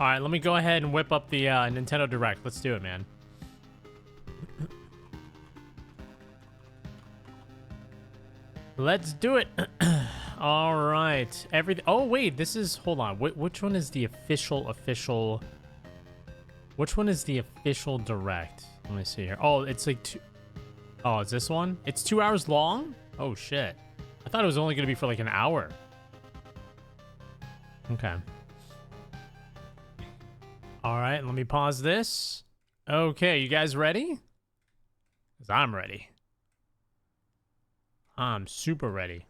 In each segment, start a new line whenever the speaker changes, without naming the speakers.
All right, let me go ahead and whip up the Nintendo Direct. Let's do it, man. Let's do it. All right. Everything. Oh, wait. This is... Hold on. Which one is the official... Which one is the official Direct? Let me see here. Oh, it's like two... Oh, it's this one? It's 2 hours long? Oh, shit. I thought it was only going to be for like an hour. Okay. All right. Let me pause this. Okay. You guys ready? Because I'm ready. I'm super ready.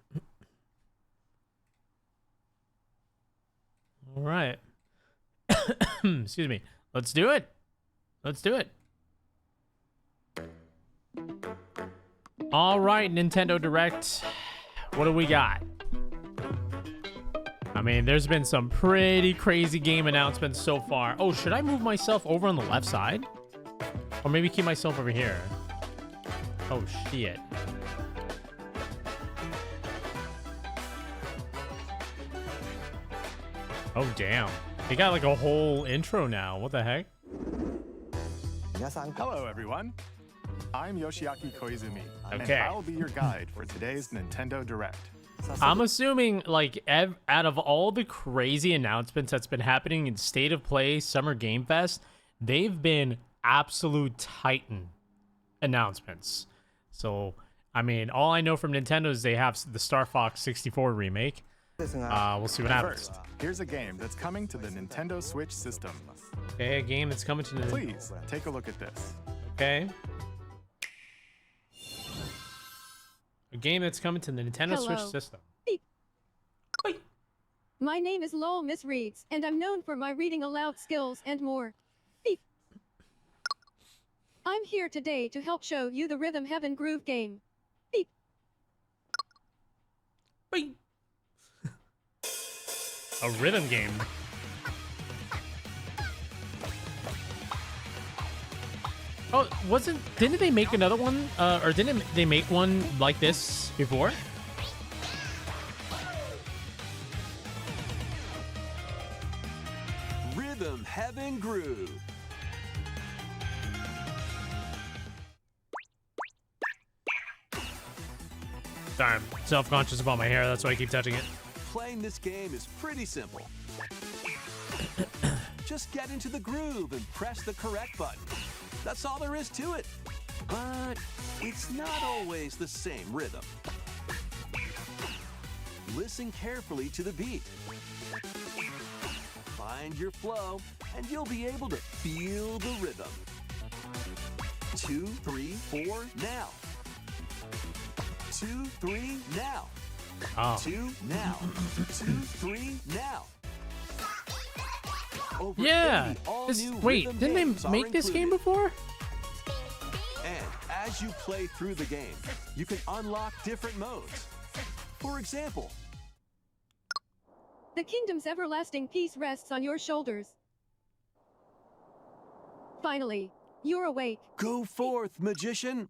All right. Excuse me. Let's do it. Let's do it. All right, Nintendo Direct. What do we got? I mean, there's been some pretty crazy game announcements so far. Oh, should I move myself over on the left side? Or maybe keep myself over here? Oh, shit. Oh, damn. They got like a whole intro now. What the heck?
Hello, everyone. I'm Yoshiaki Koizumi,
Okay.
and I'll be your guide for today's Nintendo Direct.
I'm assuming, like, out of all the crazy announcements that's been happening in State of Play, Summer Game Fest, they've been absolute titan announcements. So, I mean, all I know from Nintendo is they have the Star Fox 64 remake. We'll see what happens.
First, here's a game that's coming to the Nintendo Switch system.
Okay, a game that's coming to the...
Please, take a look at this.
Okay. A game that's coming to the Nintendo
Hello.
Switch system.
Beep. My name is Lowell Miss Reeds, and I'm known for my reading aloud skills and more. Beep. I'm here today to help show you the Rhythm Heaven Groove game. Beep.
Beep. A rhythm game. Oh, didn't they make another one? Or didn't they make one like this before?
Rhythm Heaven Groove.
Sorry, I'm self-conscious about my hair. That's why I keep touching it.
Playing this game is pretty simple. Just get into the groove and press the correct button. That's all there is to it. But it's not always the same rhythm. Listen carefully to the beat. Find your flow, and you'll be able to feel the rhythm. 2, 3, 4, now. 2, 3, now.
Oh.
2 now. 2, 3 now. Over
Yeah.
80 all-new
Wait,
rhythm
didn't
games
they
are
make this game
included.
before?
And as you play through the game, you can unlock different modes. For example,
The kingdom's everlasting peace rests on your shoulders. Finally, you're awake.
go forth, magician,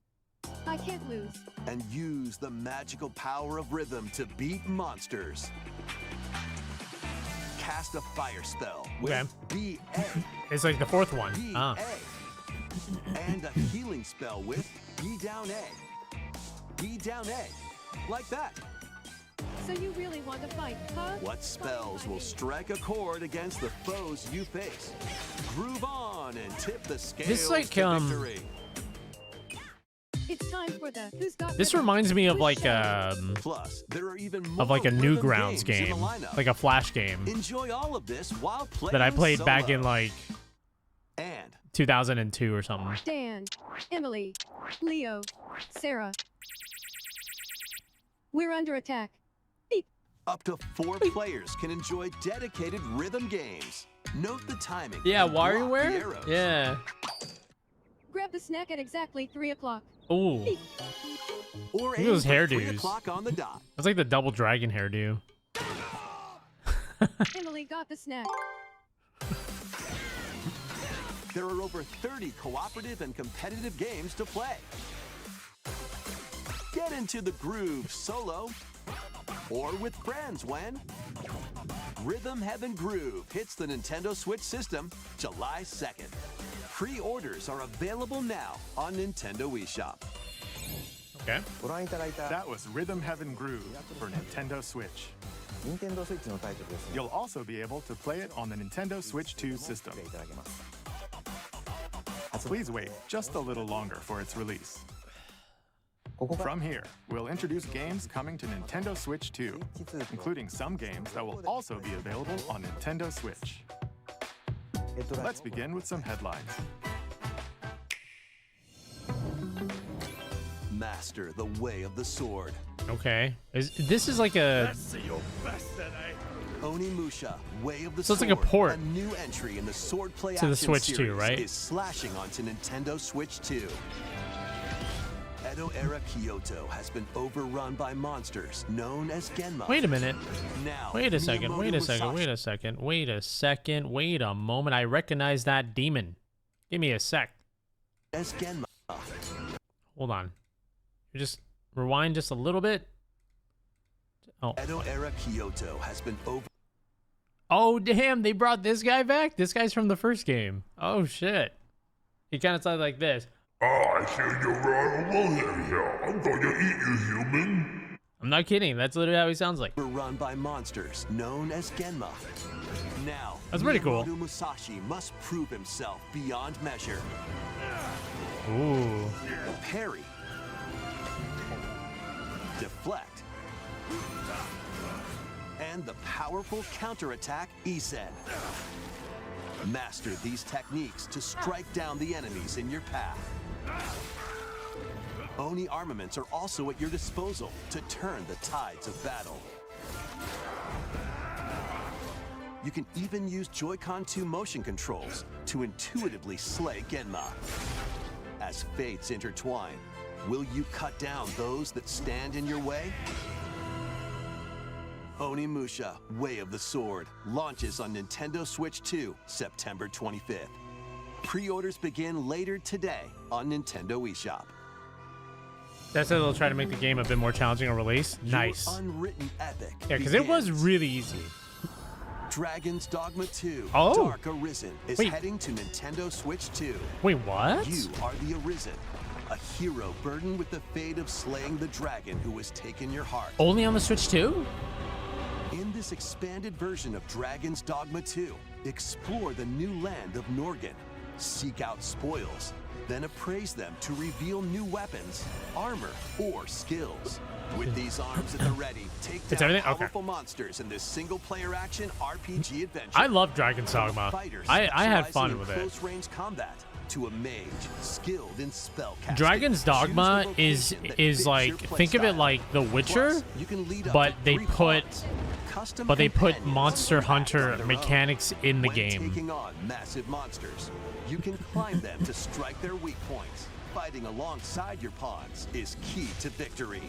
I can't lose.
and use the magical power of rhythm to beat monsters. Cast a fire spell with
Okay.
B.A.
It's like the fourth one.
B.A.
Ah.
And a healing spell with B down A. B down A. Like that.
So you really want to fight, huh?
What spells will strike a chord against the foes you face? Groove on and tip the scales
like,
to victory.
It's time for the Who's Got
This
Rhythm?
reminds me of
Who's
like
Showing?
Plus, there are even more
a
rhythm
Newgrounds
games in
game,
the lineup.
like a Flash game
Enjoy all of this while playing
that I played back in
solo.
like
And
2002 or something.
Dan, Emily, Leo, Sarah. We're under attack. Beep.
up to 4 players can enjoy dedicated rhythm games. Note the timing.
Yeah,
and block the
WarioWare?
arrows.
Yeah.
Grab the snack at exactly 3 o'clock.
Ooh.
Or
Look at
aim
those
for 3
hairdos.
o'clock on the dot.
That's like the double dragon hairdo.
Emily got the snack.
There are over 30 cooperative and competitive games to play. Get into the groove solo or with friends when Rhythm Heaven Groove hits the Nintendo Switch system July 2nd. Pre-orders are available now on Nintendo eShop.
Okay.
That was Rhythm Heaven Groove for Nintendo Switch. You'll also be able to play it on the Nintendo Switch 2 system. Please wait just a little longer for its release. From here, we'll introduce games coming to Nintendo Switch 2, including some games that will also be available on Nintendo Switch. Let's begin with some headlines.
Master the way of the sword.
Okay. This is like a...
Onimusha, Way of the
So it's
Sword.
like a port
A new entry in the swordplay
to the
action
Switch 2,
series
right?
is slashing onto Nintendo Switch 2. Edo-era Kyoto has been overrun by monsters known as Genma.
Wait a minute.
Now,
Wait a second.
Miyamoto
Wait a second.
Musashi
Wait a second. Wait a second. Wait a moment. I recognize that demon. Give me a sec.
as Genma.
Hold on. You just rewind just a little bit. Oh.
Edo-era Kyoto has been over.
Oh, damn. They brought this guy back? This guy's from the first game. Oh, shit. He kind of sounded like this.
I hear you run along here. I'm going to eat you, human.
I'm not kidding. That's literally how he sounds like.
Overrun by monsters known as Genma. Now,
That's pretty cool.
Miyamoto Musashi must prove himself beyond measure.
Ooh.
Parry. Deflect. And the powerful counterattack Isen. Master these techniques to strike down the enemies in your path. Oni armaments are also at your disposal to turn the tides of battle. You can even use Joy-Con 2 motion controls to intuitively slay Genma. As fates intertwine, will you cut down those that stand in your way? Onimusha, Way of the Sword, launches on Nintendo Switch 2, September 25th. Pre-orders begin later today on Nintendo eShop.
That's how they'll try to make the game a bit more challenging on release. Nice.
Your unwritten epic.
Yeah, because it was
begins.
really easy.
Dragon's Dogma 2,
Oh.
Dark Arisen, is
Wait.
heading to Nintendo Switch 2.
Wait, what?
You are the Arisen, a hero burdened with the fate of slaying the dragon who has taken your heart.
Only on the Switch 2?
In this expanded version of Dragon's Dogma 2, explore the new land of Norgan, seek out spoils, then appraise them to reveal new weapons, armor, or skills. With these arms at the ready, take
It's
down
everything? Okay.
powerful monsters in this single-player action RPG adventure.
I love Dragon's Dogma.
Fighters
I had
specializing
fun
in
with it.
close-range combat to a mage skilled in spellcasting.
Dragon's Dogma is like, think of it like The Witcher, but they put Monster Hunter mechanics in the
when
game.
Taking on massive monsters, you can climb them to strike their weak points. Fighting alongside your pawns is key to victory.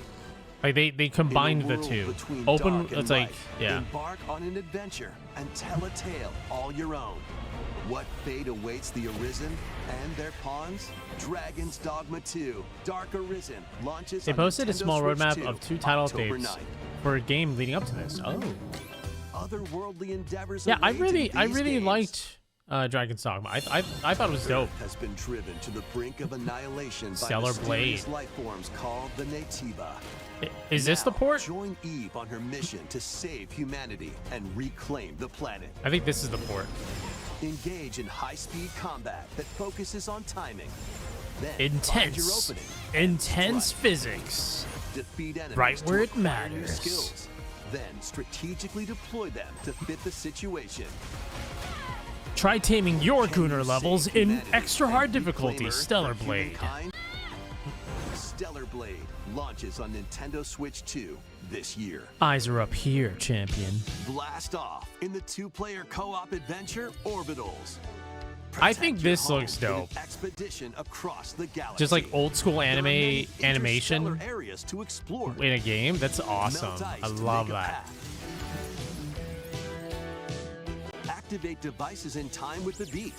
Like they combined
In a
the
world
two.
between
Open,
dark and
it's like,
light,
yeah.
Embark on an adventure and tell a tale all your own. What fate awaits the Arisen and their pawns? Dragon's Dogma 2, Dark Arisen launches.
They
on
posted a
Nintendo
small
Switch
roadmap
2,
of 2 title
October
updates
9th.
for a game leading up to this. Oh.
Otherworldly endeavors.
Yeah, I
await in
really
these games.
liked Dragon's Dogma. I thought it was dope.
Earth has been driven to the brink of annihilation
Stellar
by mysterious
Blade.
life forms called the Nativa.
Is this the
Now,
port?
Join Eve on her mission to save humanity and reclaim the planet.
I think this is the port.
Engage in high-speed combat that focuses on timing. Then find your
Intense.
opening.
Intense
Strike.
physics.
Defeat enemies
Right
to
where it
acquire new
matters.
skills. Then strategically deploy them to fit the situation.
Try taming your
Can you
Gunnar
save
levels in
humanity
extra
and
hard
reclaim
difficulty.
Earth
Stellar
for
Blade.
humankind? Stellar Blade launches on Nintendo Switch 2 this year.
Eyes are up here, champion.
Blast off in the 2-player co-op adventure Orbitals.
I think
Protect your
this
home
looks
in an
dope.
Expedition across the galaxy.
Just like old school
There are
anime
many
animation
interstellar areas to explore.
in a game. That's awesome.
Melt ice
I
to
love
make a
that.
path. Activate devices in time with the beat.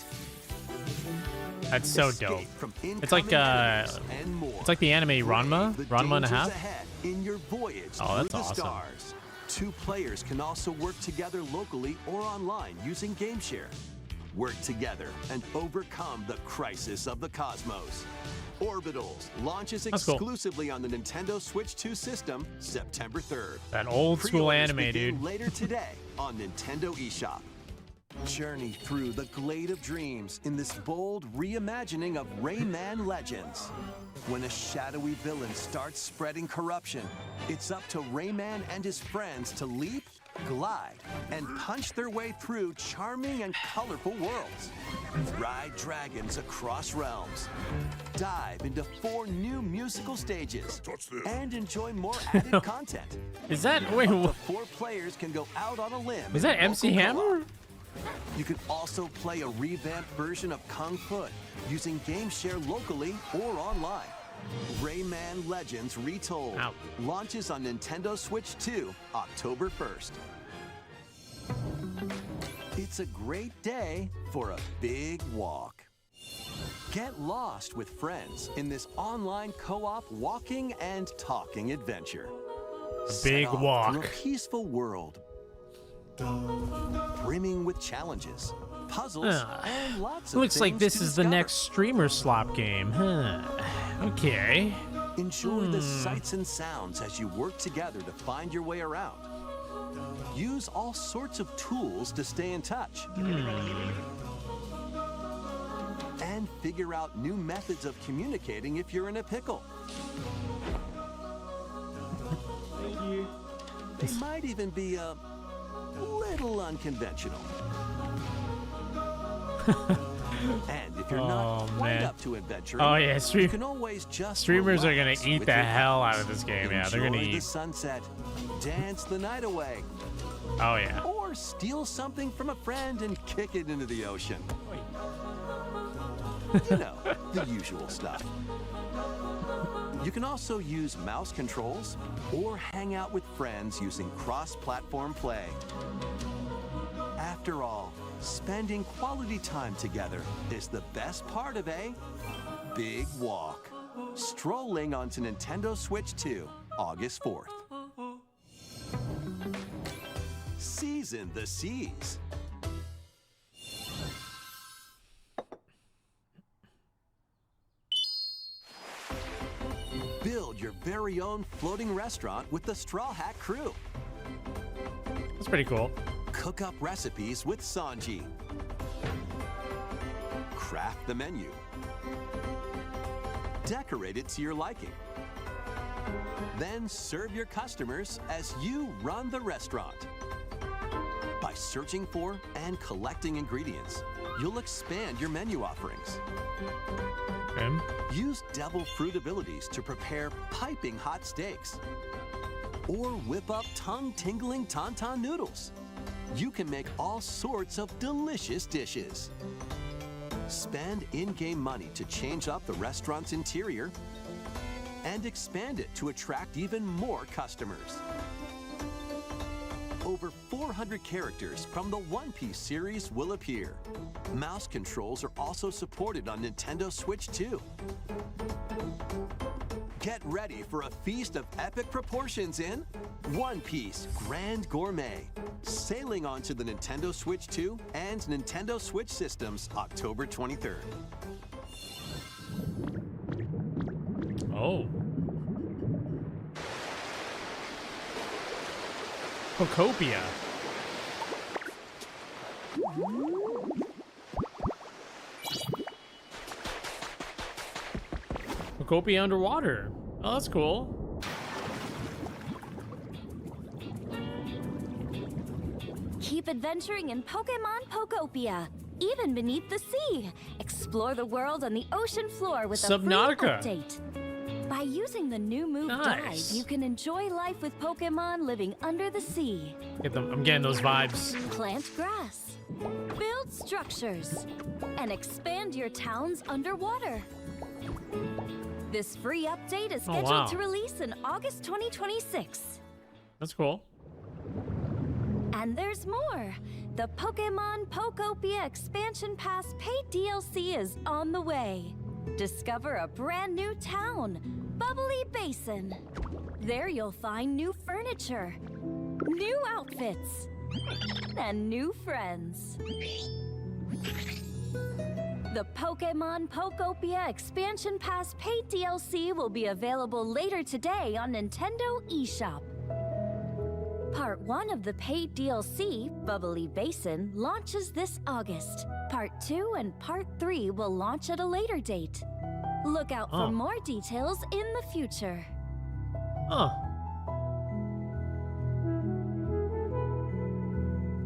That's so
Escape
dope.
from
It's like
incoming enemies and more.
It's like the anime Ranma,
Brave the
Ranma and a
dangers
half.
ahead in your voyage
Oh, that's
through the
awesome.
stars. Two players can also work together locally or online using GameShare. Work together and overcome the crisis of the cosmos. Orbitals launches
That's cool.
exclusively on the Nintendo Switch 2 system September 3rd.
That old school
Pre-orders
anime,
begin
dude.
later today on Nintendo eShop. Journey through the Glade of Dreams in this bold reimagining of Rayman Legends. When a shadowy villain starts spreading corruption, it's up to Rayman and his friends to leap, glide, and punch their way through charming and colorful worlds. Ride dragons across realms. Dive into 4 new musical stages. And enjoy more added content.
Is that wait?
Up to 4 players can go out on a limb.
Is that
in
MC
local
Hammer?
co-op. You can also play a revamped version of Kung Fu using GameShare locally or online. Rayman Legends Retold
Ow.
launches on Nintendo Switch 2 October 1st. It's a great day for a big walk. Get lost with friends in this online co-op walking and talking adventure.
Big
Set off
walk.
through a peaceful world brimming with challenges, puzzles, and lots of
Looks like
things
this
to
is the
discover.
next streamer slop game. Huh. Okay.
Enjoy the sights and sounds as you work together to find your way around. Use all sorts of tools to stay in touch. And figure out new methods of communicating if you're in a pickle. They might even be a little unconventional. And if you're not
Oh,
quite
man.
up to adventuring,
Oh, yeah,
you can always just
streamers are gonna
relax
eat
with
the
your
hell out
friends.
of this game. Yeah, they're gonna
Enjoy the
eat.
sunset, dance the night away,
Oh yeah.
or steal something from a friend and kick it into the ocean. You know, the usual stuff. You can also use mouse controls or hang out with friends using cross-platform play. After all, spending quality time together is the best part of a big walk. Strolling onto Nintendo Switch 2, August 4th. Season the seas. Build your very own floating restaurant with the Straw Hat Crew.
That's pretty cool.
Cook up recipes with Sanji. Craft the menu. Decorate it to your liking. Then serve your customers as you run the restaurant. By searching for and collecting ingredients, you'll expand your menu offerings.
Okay.
Use devil fruit abilities to prepare piping hot steaks. Or whip up tongue-tingling tauntaun noodles. You can make all sorts of delicious dishes. Spend in-game money to change up the restaurant's interior and expand it to attract even more customers. Over 400 characters from the One Piece series will appear. Mouse controls are also supported on Nintendo Switch 2. Get ready for a feast of epic proportions in One Piece Grand Gourmet. Sailing onto the Nintendo Switch 2 and Nintendo Switch systems October 23rd.
Oh. Pocopia. Pocopia underwater. Oh, that's cool.
Keep adventuring in Pokemon Pocopia, even beneath the sea. Explore the world on the ocean floor with a free
Subnautica.
update. By using the new move
Nice.
Dive, you can enjoy life with Pokemon living under the sea.
I'm getting those vibes.
Plant grass, build structures, and expand your towns underwater. This free update is
Oh,
scheduled
wow.
to release in August 2026.
That's cool.
And there's more. The Pokemon Pocopia Expansion Pass paid DLC is on the way. Discover a brand new town, Bubbly Basin. There you'll find new furniture, new outfits, and new friends. The Pokemon Pokopia Expansion Pass paid DLC will be available later today on Nintendo eShop. Part 1 of the paid DLC, Bubbly Basin, launches this August. Part 2 and Part 3 will launch at a later date. Look out for more details in the future.
Huh.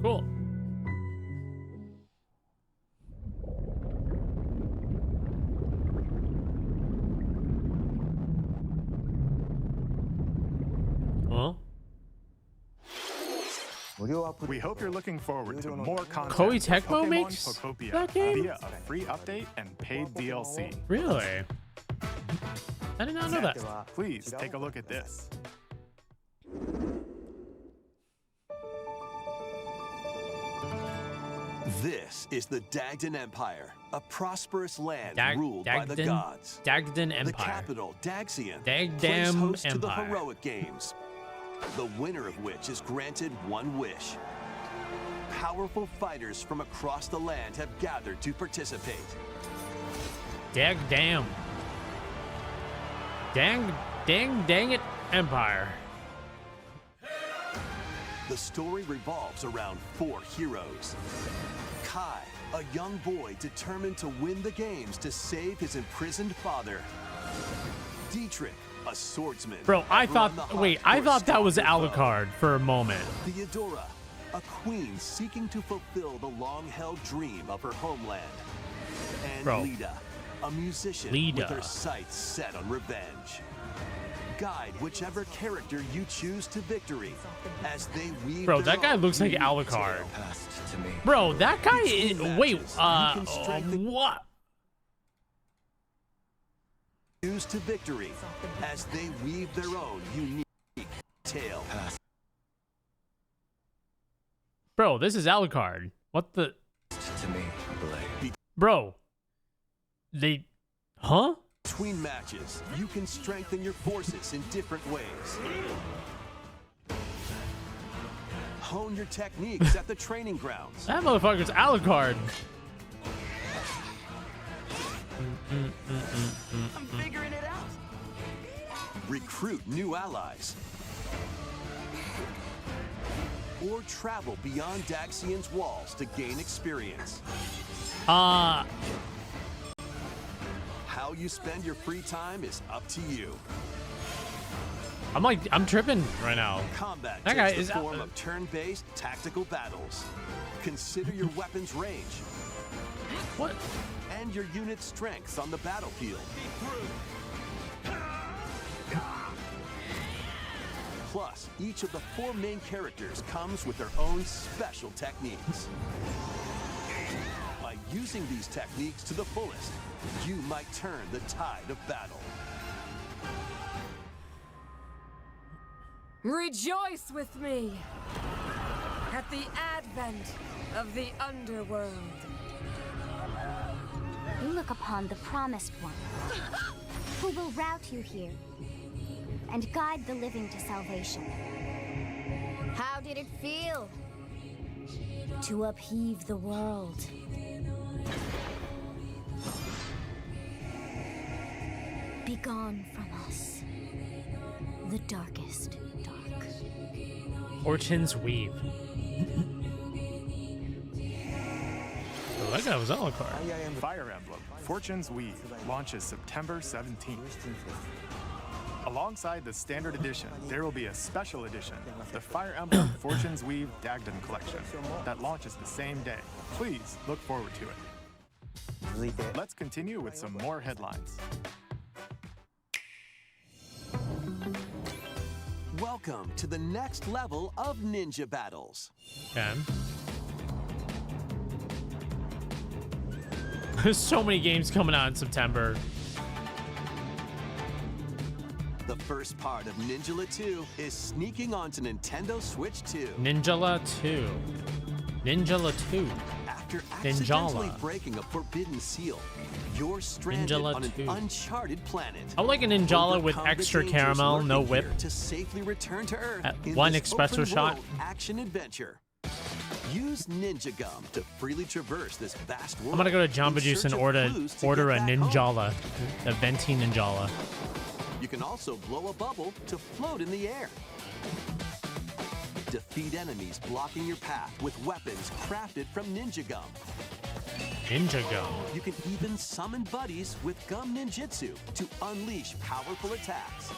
Cool. Huh?
We hope you're looking forward to more content
Koei
for
Tecmo
Pokemon
makes
Pokopia
that game?
via a free update and paid DLC.
Really? I did not know that.
Please take a look at this.
This is the Dagdan Empire, a prosperous land ruled by the gods.
Dagdan
The
Empire.
capital, Daxian,
Dagdam
plays host to the
Empire.
heroic games, the winner of which is granted one wish. Powerful fighters from across the land have gathered to participate.
Dagdam. Dang it, Empire.
The story revolves around 4 heroes. Kai, a young boy determined to win the games to save his imprisoned father. Dietrich, a swordsman.
Bro, I
ever
thought,
on the hunt
wait,
for
I
a
thought that was
stronger foe.
Alucard for a moment.
Theodora, a queen seeking to fulfill the long-held dream of her homeland. And
Bro.
Lida, a musician
Lida.
with her sights set on revenge. Guide whichever character you choose to victory as they weave
Bro,
their
that guy
own
looks like
unique
Alucard.
tale.
Bro, that guy is,
Between
wait,
matches, you can strengthen-
what?
Choose to victory as they weave their own unique tale.
Bro, this is Alucard. What the?
To me, Blade.
Bro. They, huh?
Between matches, you can strengthen your forces in different ways. Hone your techniques at the training grounds.
That motherfucker's Alucard.
I'm figuring it out. Recruit new allies. Or travel beyond Daxian's walls to gain experience. How you spend your free time is up to you.
I'm tripping right now.
Combat
That guy
takes
is
the form of turn-based tactical battles. Consider your weapon's range
What?
and your unit's strengths on the battlefield. Plus, each of the 4 main characters comes with their own special techniques. By using these techniques to the fullest, you might turn the tide of battle.
Rejoice with me at the advent of the underworld.
You look upon the promised one, who will route you here and guide the living to salvation. How did it feel to upheave the world? Begone from us, the darkest dark.
Fortune's Weave. Oh, that guy was Alucard.
Fire Emblem Fortune's Weave launches September 17th. Alongside the standard edition, there will be a special edition, the Fire Emblem Fortune's Weave Dagdan Collection, that launches the same day. Please look forward to it. Let's continue with some more headlines.
Welcome to the next level of ninja battles.
Okay. There's so many games coming out in September.
The first part of Ninjala 2 is sneaking onto Nintendo Switch 2.
Ninjala 2. Ninjala 2.
After After accidentally
Ninjala.
breaking a forbidden seal, you're stranded
Ninjala
on an
2.
uncharted planet.
I would like a Ninjala with
Overcome the
extra
dangers
caramel, no
lurking
whip.
here to safely return to Earth in
One
this
espresso
open
shot.
world action adventure. Use Ninja Gum to freely traverse this vast world.
I'm gonna go to Jamba
in
Juice
search
and
of
order
clues to
a
get back home.
Ninjala, a venti Ninjala.
You can also blow a bubble to float in the air. Defeat enemies blocking your path with weapons crafted from Ninja Gum.
Ninja Gum.
You can even summon buddies with Gum Ninjutsu to unleash powerful attacks.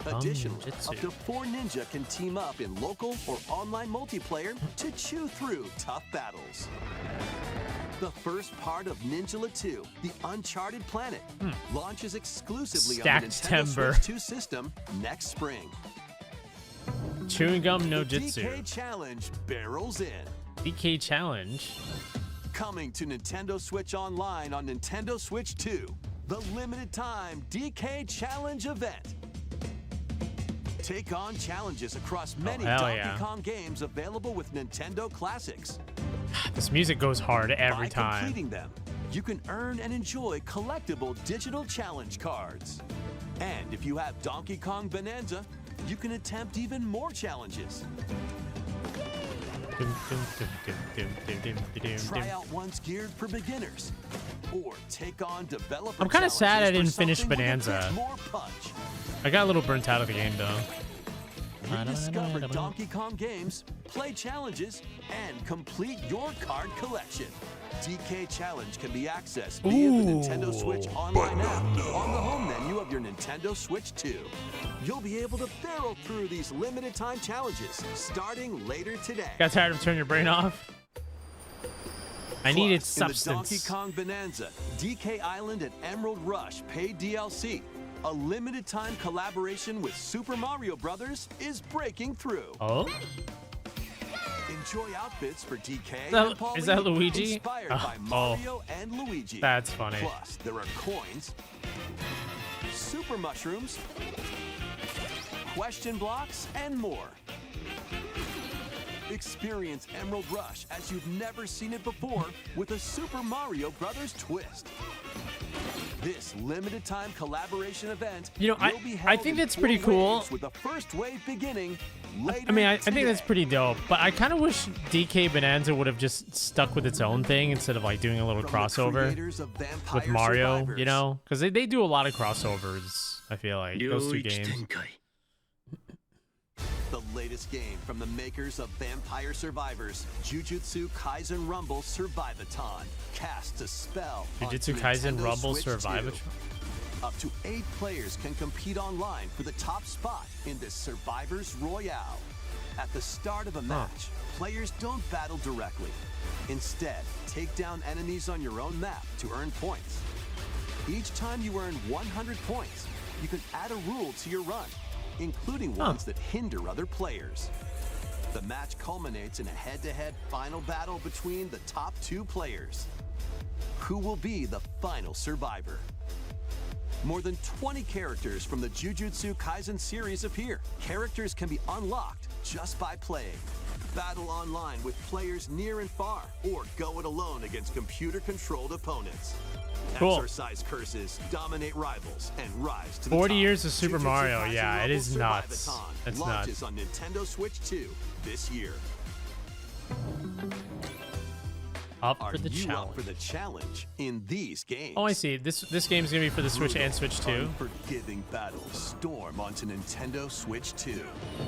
Additionally,
Ninjutsu.
up to 4 ninja can team up in local or online multiplayer to chew through tough battles. The first part of Ninjala 2, The Uncharted Planet, launches exclusively on the Nintendo
Stacked-tember.
Switch 2 system next spring.
Chewing gum no
The
jutsu.
DK Challenge barrels in.
DK challenge.
Coming to Nintendo Switch Online on Nintendo Switch 2, the limited time DK Challenge event. Take on challenges across many
hell
Donkey
yeah.
Kong games available with Nintendo Classics.
This music goes hard every
By
time.
completing them, you can earn and enjoy collectible digital challenge cards. And if you have Donkey Kong Bonanza, you can attempt even more challenges. Try out ones geared for beginners, or take on developer
I'm kinda sad I
challenges for
didn't finish
something with a
Bonanza.
bit more punch.
I got a little burnt out of the game though.
Rediscover Donkey Kong games, play challenges, and complete your card collection. DK Challenge can be accessed via the Nintendo Switch Online app on the home menu of your Nintendo Switch 2. You'll be able to barrel through these limited time challenges starting later today.
Got tired of turning your brain off? I needed
Plus, in the
substance.
Donkey Kong Bonanza, DK Island and Emerald Rush paid DLC. A limited time collaboration with Super Mario Brothers is breaking through.
Oh?
Enjoy outfits for DK
that-
and Pauline,
is that Luigi?
inspired
Oh,
by
oh.
Mario and Luigi.
That's funny.
Plus, there are coins, super mushrooms, question blocks, and more. Experience Emerald Rush as you've never seen it before with a Super Mario Brothers twist. This limited time collaboration event
You know,
will be
I
held
think
in
that's
4
pretty cool.
waves with the first wave beginning later
I mean, I think that's
today.
pretty dope, but I kind of wish DK Bonanza would have just stuck with its own thing instead of like doing a little
From the
crossover
creators of Vampire
with Mario,
Survivors.
you know? Because they do a lot of crossovers, I feel like, those two games.
The latest game from the makers of Vampire Survivors, Jujutsu Kaisen Rumble Survivathon, casts a spell
Jujutsu
onto
Kaisen
Nintendo
Rumble
Switch
Survivathon?
2. Up to 8 players can compete online for the top spot in this Survivors Royale. At the start of a match, players don't battle directly. Instead, take down enemies on your own map to earn points. Each time you earn 100 points, you can add a rule to your run, including ones that hinder other players. The match culminates in a head-to-head final battle between the top 2 players. Who will be the final survivor? More than 20 characters from the Jujutsu Kaisen series appear. Characters can be unlocked just by playing. Battle online with players near and far, or go it alone against computer-controlled opponents.
Cool.
Exorcise curses, dominate rivals, and rise to the
40
top.
years of Super
Jujutsu
Mario,
Kaisen
yeah, it
Rumble
is nuts.
Survivathon
It's
launches
nuts.
on Nintendo Switch 2 this year.
Up
Are
for the
you
challenge.
up for the challenge in these games?
Oh, I see. This game's gonna be for the Switch and
Brutal,
Switch 2.
Unforgiving battles storm onto Nintendo Switch 2.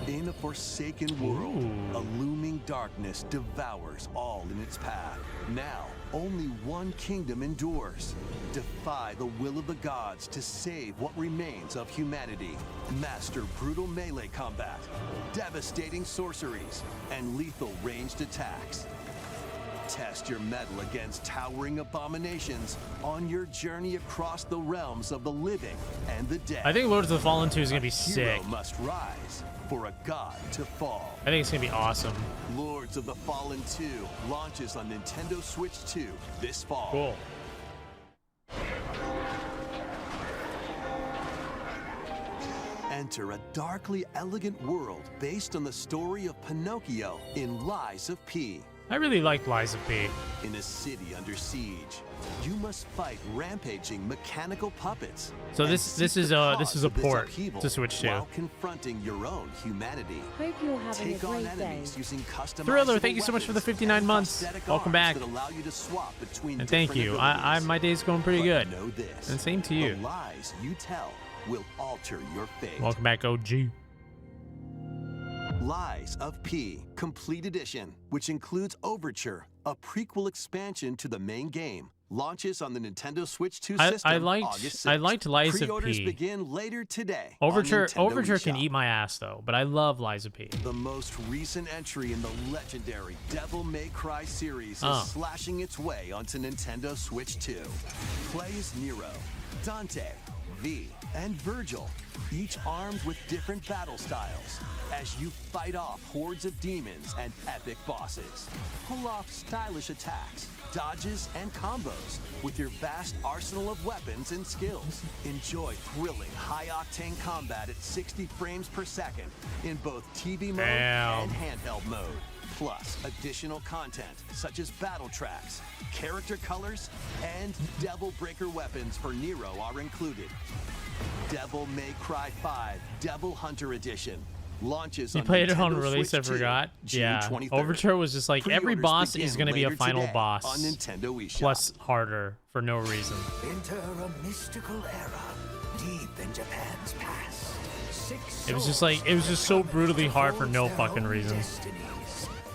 In a forsaken world,
Ooh.
a looming darkness devours all in its path. Now, only one kingdom endures. Defy the will of the gods to save what remains of humanity. Master brutal melee combat, devastating sorceries, and lethal ranged attacks. Test your mettle against towering abominations on your journey across the realms of the living and the dead.
I think Lords of the Fallen 2 is gonna be
A
sick.
hero must rise for a god to fall.
I think it's gonna be awesome.
Lords of the Fallen 2 launches on Nintendo Switch 2 this fall.
Cool.
Enter a darkly elegant world based on the story of Pinocchio in Lies of P.
I really like Lies of P.
In a city under siege, you must fight rampaging mechanical puppets.
So
and
this
seek
is
the
a
cause
this is a
of this
port
upheaval
to Switch 2.
while confronting your own humanity.
Hope you're having
Take
a
on
great day.
enemies using customizable
Thriller, thank you so much for the
weapons
59
and
months.
prosthetic
Welcome
arms
back.
that allow you to swap between
And thank
different
you.
abilities.
My day's going pretty
But
good.
know this,
And same to you.
The lies you tell will alter your fate.
Welcome back, OG.
Lies of P Complete Edition, which includes Overture, a prequel expansion to the main game, launches on the Nintendo Switch 2 system
I
August 6th.
liked Lies of
Pre-orders
P.
begin later today.
Overture
on Nintendo
can
eShop.
eat my ass though, but I love Lies of P.
The most recent entry in the legendary Devil May Cry series
Oh.
is slashing its way onto Nintendo Switch 2. Play as Nero, Dante, V, and Virgil, each armed with different battle styles, as you fight off hordes of demons and epic bosses. Pull off stylish attacks, dodges, and combos with your vast arsenal of weapons and skills. Enjoy thrilling, high-octane combat at 60 frames per second in both TV mode
Damn.
and handheld mode. Plus, additional content such as battle tracks, character colors, and Devil Breaker weapons for Nero are included. Devil May Cry 5 Devil Hunter Edition launches
You
on
played it on
Nintendo
release,
Switch
I forgot.
2, June
Yeah.
23rd.
Overture was just like every
Pre-orders
boss
begin
is going to be a
later
final
today
boss.
on Nintendo eShop.
Plus harder for no reason.
Enter a mystical era deep in Japan's past.
It was just so brutally hard for no fucking reason.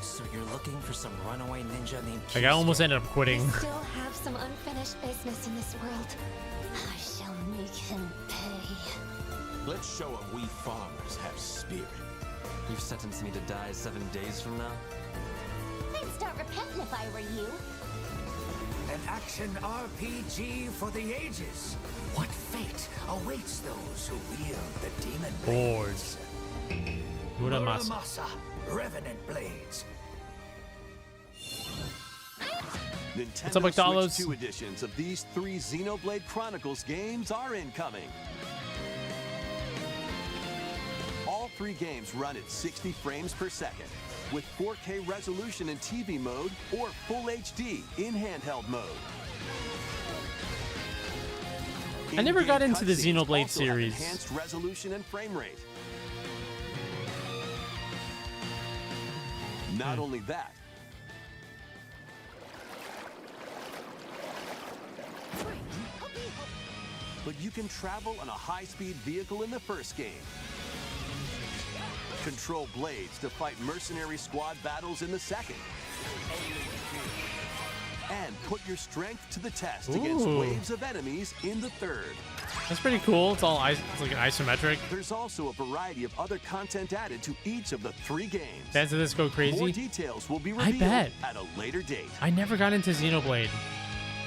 So you're looking for some runaway ninja named
Like I almost ended up quitting.
We still have some unfinished business in this world. I shall make him pay.
Let's show him we farmers have spirit.
You've sentenced me to die 7 days from now?
I'd start repenting if I were you.
An action RPG for the ages. What fate awaits those who wield the demon blades?
Muramasa.
Muramasa, Revenant Blades.
Nintendo
What's up, McDonald's?
Switch 2 editions of these 3 Xenoblade Chronicles games are incoming. All 3 games run at 60 frames per second, with 4K resolution in TV mode or Full HD in handheld mode.
I never got
In-game
into the
cutscenes
Xenoblade
also have
series.
enhanced resolution and frame rate. Not only that, but you can travel on a high-speed vehicle in the first game. Control blades to fight mercenary squad battles in the second. And put your strength to the test against
Ooh.
waves of enemies in the third.
That's pretty cool. It's like an isometric.
There's also a variety of other content added to each of the 3 games.
Fans of this go
More
crazy.
details will be
I
revealed
bet.
at a later date.
I never got into Xenoblade.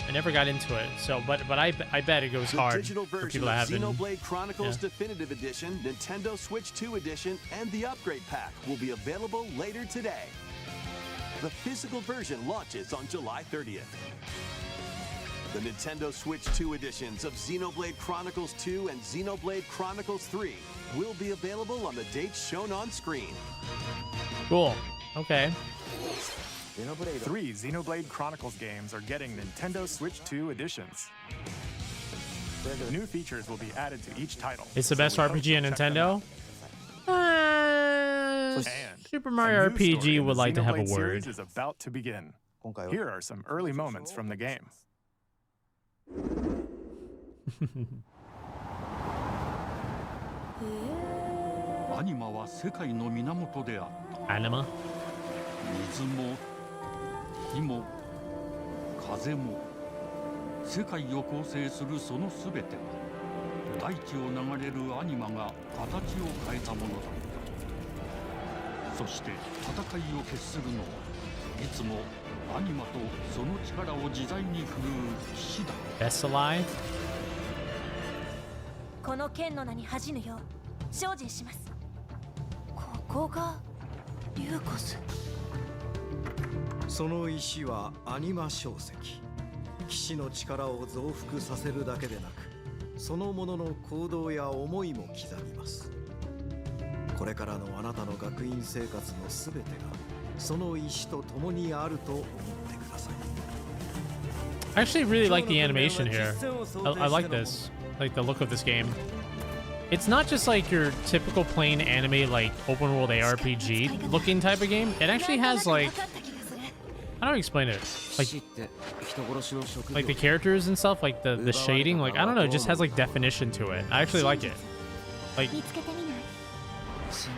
I never got into it. So, but I bet it goes
The
hard
digital
for
version
people
of
that haven't.
Xenoblade Chronicles
Yeah.
Definitive Edition, Nintendo Switch 2 Edition, and the Upgrade Pack will be available later today. The physical version launches on July 30th. The Nintendo Switch 2 editions of Xenoblade Chronicles 2 and Xenoblade Chronicles 3 will be available on the dates shown on screen.
Cool. Okay.
3 Xenoblade Chronicles games are getting Nintendo Switch 2 editions. New features will be added to each title.
It's the
so
best
we hope
RPG in
you'll check them
Nintendo.
out. And
Super Mario
a new story
RPG
in
would
the
like to have a
Xenoblade series
word.
is about to begin. Here are some early moments from the game.
アニマは世界の源であった。
Anima.
水も火も風も世界を構成するそのすべては大地を流れるアニマが形を変えたものだった。そして戦いを決するのはいつもアニマとその力を自在に振るう騎士だ。
Best Alive.
この剣の名に恥じぬよう精進します。ここがリューコス。
その石はアニマ小石。騎士の力を増幅させるだけでなく、そのものの行動や思いも刻みます。これからのあなたの学院生活のすべてがその意志と共にあると思ってください。
I actually really like the animation here. I like this. Like the look of this game. It's not just like your typical plain anime, like open world ARPG looking type of game. It actually has like, how do I explain it? Like the characters and stuff, like the shading, like I don't know, it just has like definition to it. I actually like it. Like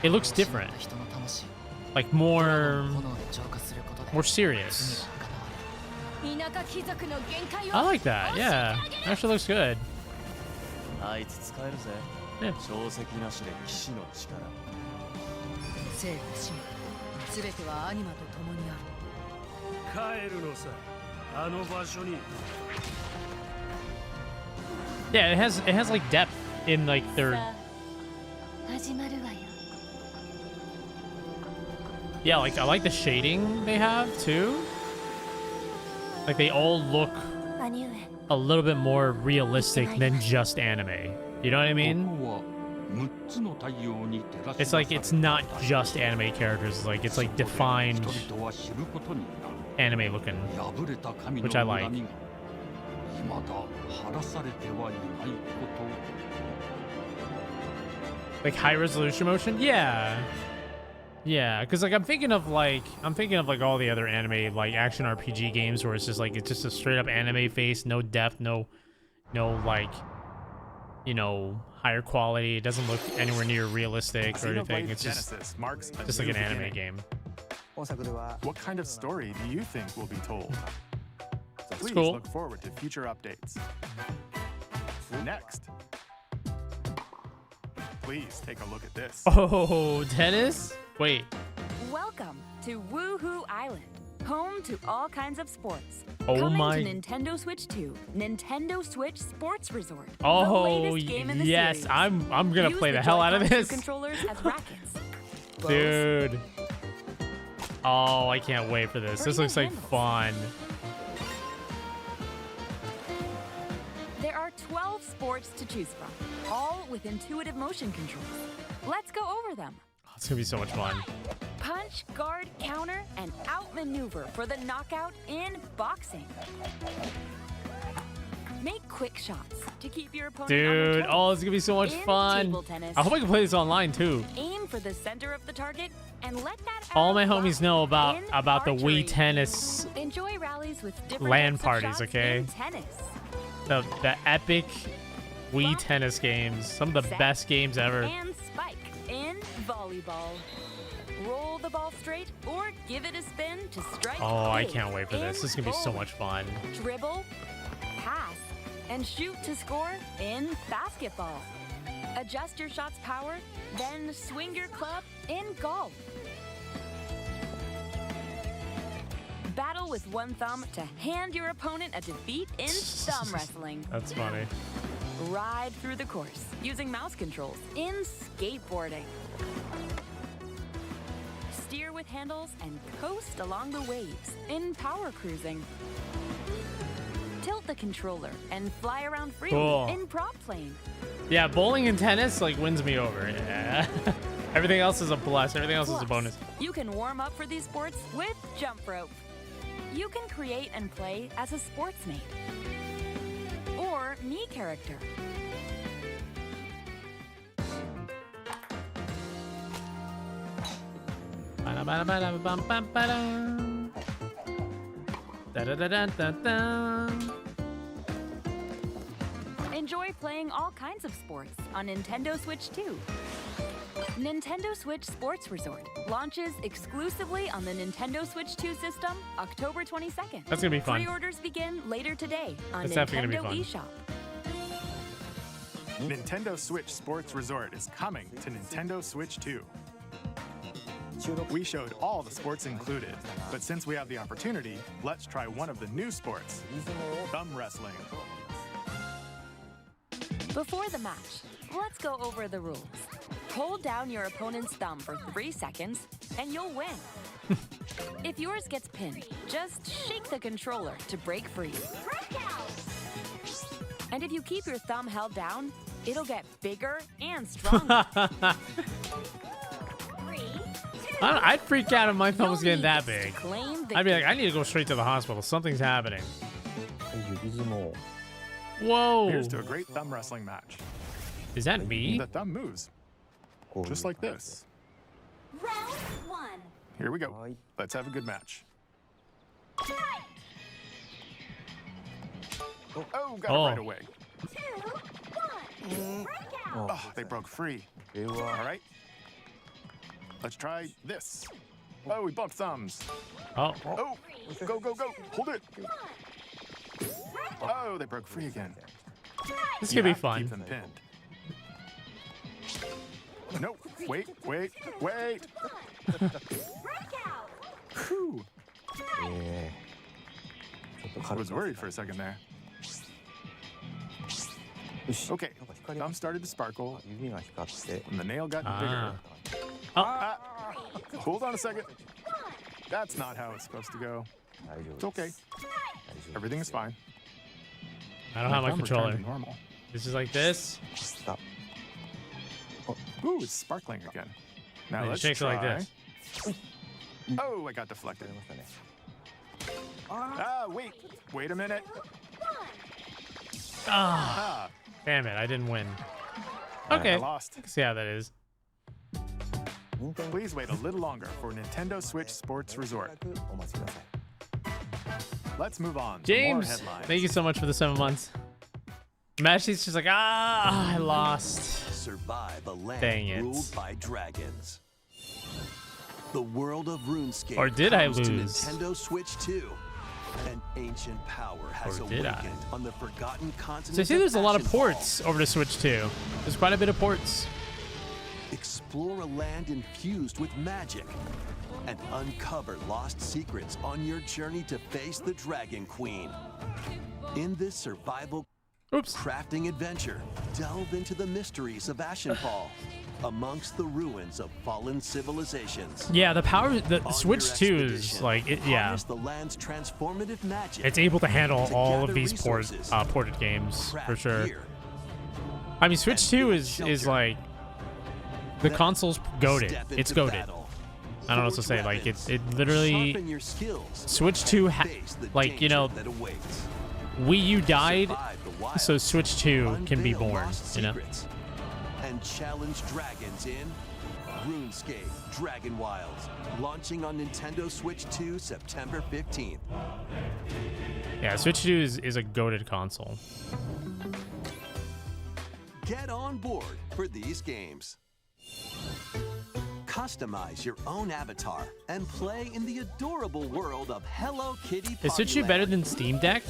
it looks different. Like more serious. I like that. Yeah, it actually looks good. Yeah.
全てはアニマと共にある。帰るのさ、あの場所に。
Yeah, it has like depth in like their. Yeah, like I like the shading they have too. Like they all look a little bit more realistic than just anime. You know what I mean? It's like it's not just anime characters. Like it's like defined anime looking, which I like. Like high resolution motion? Yeah. Yeah, because like I'm thinking of like all the other anime like action RPG games where it's just a straight up anime face, no depth, no like, you know, higher quality. It doesn't look anywhere near realistic or anything. It's just like an anime game.
What kind of story do you think will be told? Please
cool.
Look forward to future updates. Next, please take a look at this.
Oh, tennis? Wait.
Welcome to Woohoo Island, home to all kinds of sports.
Oh
Coming
my.
to Nintendo Switch 2, Nintendo Switch Sports Resort.
Oh,
the latest game in the
yes,
series.
I'm gonna
Use
play the hell out of
Joy-Con
this.
controllers as rackets.
Dude. Oh, I can't wait for this. This looks like fun.
There are 12 sports to choose from, all with intuitive motion controls. Let's go over them.
Oh, it's gonna be so much fun.
Punch, guard, counter, and outmaneuver for the knockout in boxing. Make quick shots to keep your opponent on their
Dude,
toes.
oh, it's gonna be so much
In
fun.
table tennis,
I hope I can play this online too.
aim for the center of the target and let that
All my
arrow
homies
fly.
know
In
about the
archery,
Wii Tennis
enjoy rallies with different
LAN
types of
parties,
shots
okay?
in tennis.
The epic Wii Tennis games. Some of the
Set,
best games ever.
And spike in volleyball. Roll the ball straight or give it a spin to strike.
Oh, I
big.
can't wait for this.
In
This is gonna be so
bowling.
much fun.
Dribble, pass, and shoot to score in basketball. Adjust your shot's power, then swing your club in golf. Battle with one thumb to hand your opponent a defeat in thumb wrestling.
That's funny.
Ride through the course using mouse controls in skateboarding. Steer with handles and coast along the waves in power cruising. Tilt the controller and fly around freely
Cool.
in prop plane.
Yeah, bowling and tennis like wins me over. Yeah. Everything else is a plus. Everything else is a
Plus,
bonus.
You can warm up for these sports with jump rope. You can create and play as a sportsmate or me character. Enjoy playing all kinds of sports on Nintendo Switch 2. Nintendo Switch Sports Resort launches exclusively on the Nintendo Switch 2 system October 22nd.
That's gonna be fun.
Pre-orders begin later today on
That's definitely
Nintendo
gonna be
eShop.
Nintendo Switch Sports Resort is coming to Nintendo Switch 2. We showed all the sports included, but since we have the opportunity, let's try one of the new sports, thumb wrestling.
Before the match, let's go over the rules. Hold down your opponent's thumb for 3 seconds, and you'll win. If yours gets pinned, just shake the controller to break free. And if you keep your thumb held down, it'll get bigger and stronger.
3, 2,
I'd freak out if my thumb was getting that big.
Claim
I'd be like, I need to go straight to the hospital. Something's happening.
指相撲
Whoa.
Here's to a great thumb wrestling match.
Is that me?
The thumb moves. Just like this.
Round 1.
Here we go. Let's have a good match. Oh, got it right away.
2, 1.
Oh, they broke free. All right. Let's try this. Oh, we bumped thumbs.
Oh.
Oh, go, go, go. Hold it. Oh, they broke free again.
This
You
could be
have to
fun.
Keep them pinned. No, wait. Whew. I was worried for a second there. Okay, thumb started to sparkle, and the nail got bigger. Hold on a second. That's not how it's supposed to go. It's okay. Everything is fine.
I don't have my
thumb returned
controller.
to normal.
This is like this.
Ooh, it's sparkling again. Now
And it
let's
shakes it
try.
like this.
Oh, I got deflected. Wait a minute.
Ah. Damn it, I didn't win. Okay.
I lost.
I can see how that is.
Please wait a little longer for Nintendo Switch Sports Resort. Let's move on. to more
James,
headlines.
thank you so much for the 7 months. Mashy's just like, I lost.
Survive a land
Dang it.
ruled by dragons. The world of RuneScape
Or did I
comes to
lose?
Nintendo Switch 2. An ancient power has
Or did I?
awakened on the forgotten continent.
So I see there's a lot of
Ashenfall.
ports over to Switch 2. There's quite a bit of ports.
Explore a land infused with magic and uncover lost secrets on your journey to face the Dragon Queen. In this survival crafting adventure, delve into the mysteries of Ashenfall amongst the ruins of fallen civilizations.
Yeah, the power, the
On
Switch
your
2 is
expedition,
like, yeah.
harness the land's transformative magic.
It's able to handle
to
all
gather
of these
resources,
ported games, for
craft
sure.
gear,
I mean, Switch 2 is like, the console's goated.
step
It's
into
goated.
battle.
I don't know what to say. Like, it literally,
Sharpen your skills
Switch
and
2,
face the
like, you know,
danger that awaits.
Wii U died,
Survive the wild,
so Switch 2 can be
unveil
born,
lost
you know?
secrets, and challenge dragons in RuneScape Dragon Wilds, launching on Nintendo Switch 2 September 15th.
Yeah, Switch 2 is a goated console.
Get on board for these games. Customize your own avatar and play in the adorable world of Hello Kitty.
Is Switch 2 better than Steam Deck?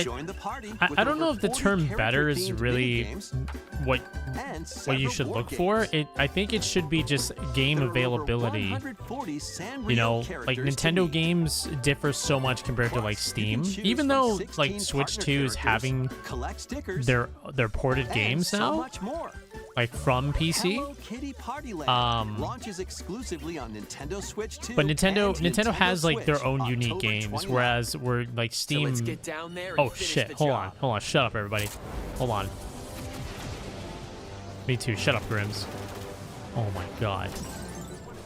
Join the party
I
with
don't know
over
if the
40
term better is
character-themed
really
minigames
what
and
you
several
should
board
look
games.
for. I think it should be just game
There are over
availability.
140 Sanrio
You know, like
characters to
Nintendo
meet.
games differ so much compared to like Steam.
choose
Even
from
though
16
like Switch
partner
2 is
characters,
having
collect stickers,
their ported
and
games
so
now,
much more.
like from PC.
Hello Kitty Party Land launches exclusively on Nintendo Switch 2.
But Nintendo
and
has like their
Switch
own unique
October
games,
21.
whereas we're like Steam.
let's get down there and
Oh
finish
shit!
the
Hold
job.
on, shut up, everybody. Hold on. Me too. Shut up, Grimmmz. Oh my god.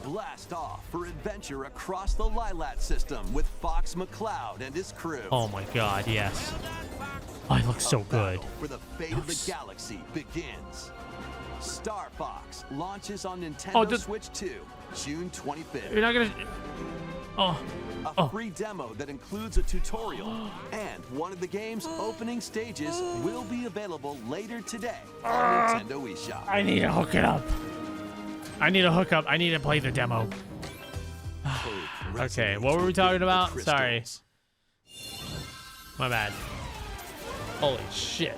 Blast off for adventure across the Lilat system with Fox McCloud and his crew.
Oh my god. Yes. Oh, it looks so good.
For the fate of the galaxy begins. Star Fox launches on Nintendo Switch 2, June 25th.
You're not gonna. Oh.
A free demo that includes a tutorial, and one of the game's opening stages will be available later today on Nintendo eShop.
I need to hook it up. I need to hook up. I need to play the demo. Okay, what were we talking about? Sorry. My bad. Holy shit.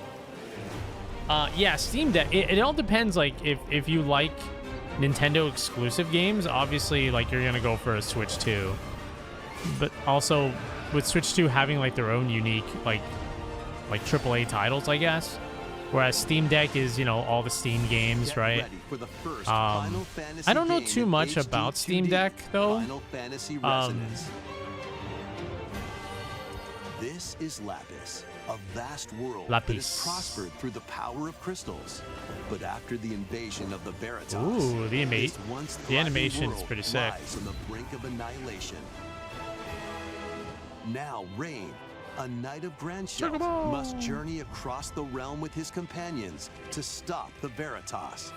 Yeah, Steam Deck. It all depends. Like, if you like Nintendo exclusive games, obviously, like, you're gonna go for a Switch 2. But also, with Switch 2 having like their own unique like AAA titles, I guess. Whereas Steam Deck is, you know, all the Steam games,
Get
right?
ready for the first Final Fantasy
I don't know
game
too
in
much
HD
about Steam
2D,
Deck though.
Final Fantasy Resonance. This is Lapis, a vast world that has prospered through the power of crystals. But after the invasion of the Veritas,
ooh, the animation's
world
pretty sick.
lies on the brink of annihilation. Now Rain, a knight of Grand Shelf, must journey across the realm with his companions to stop the Veritas.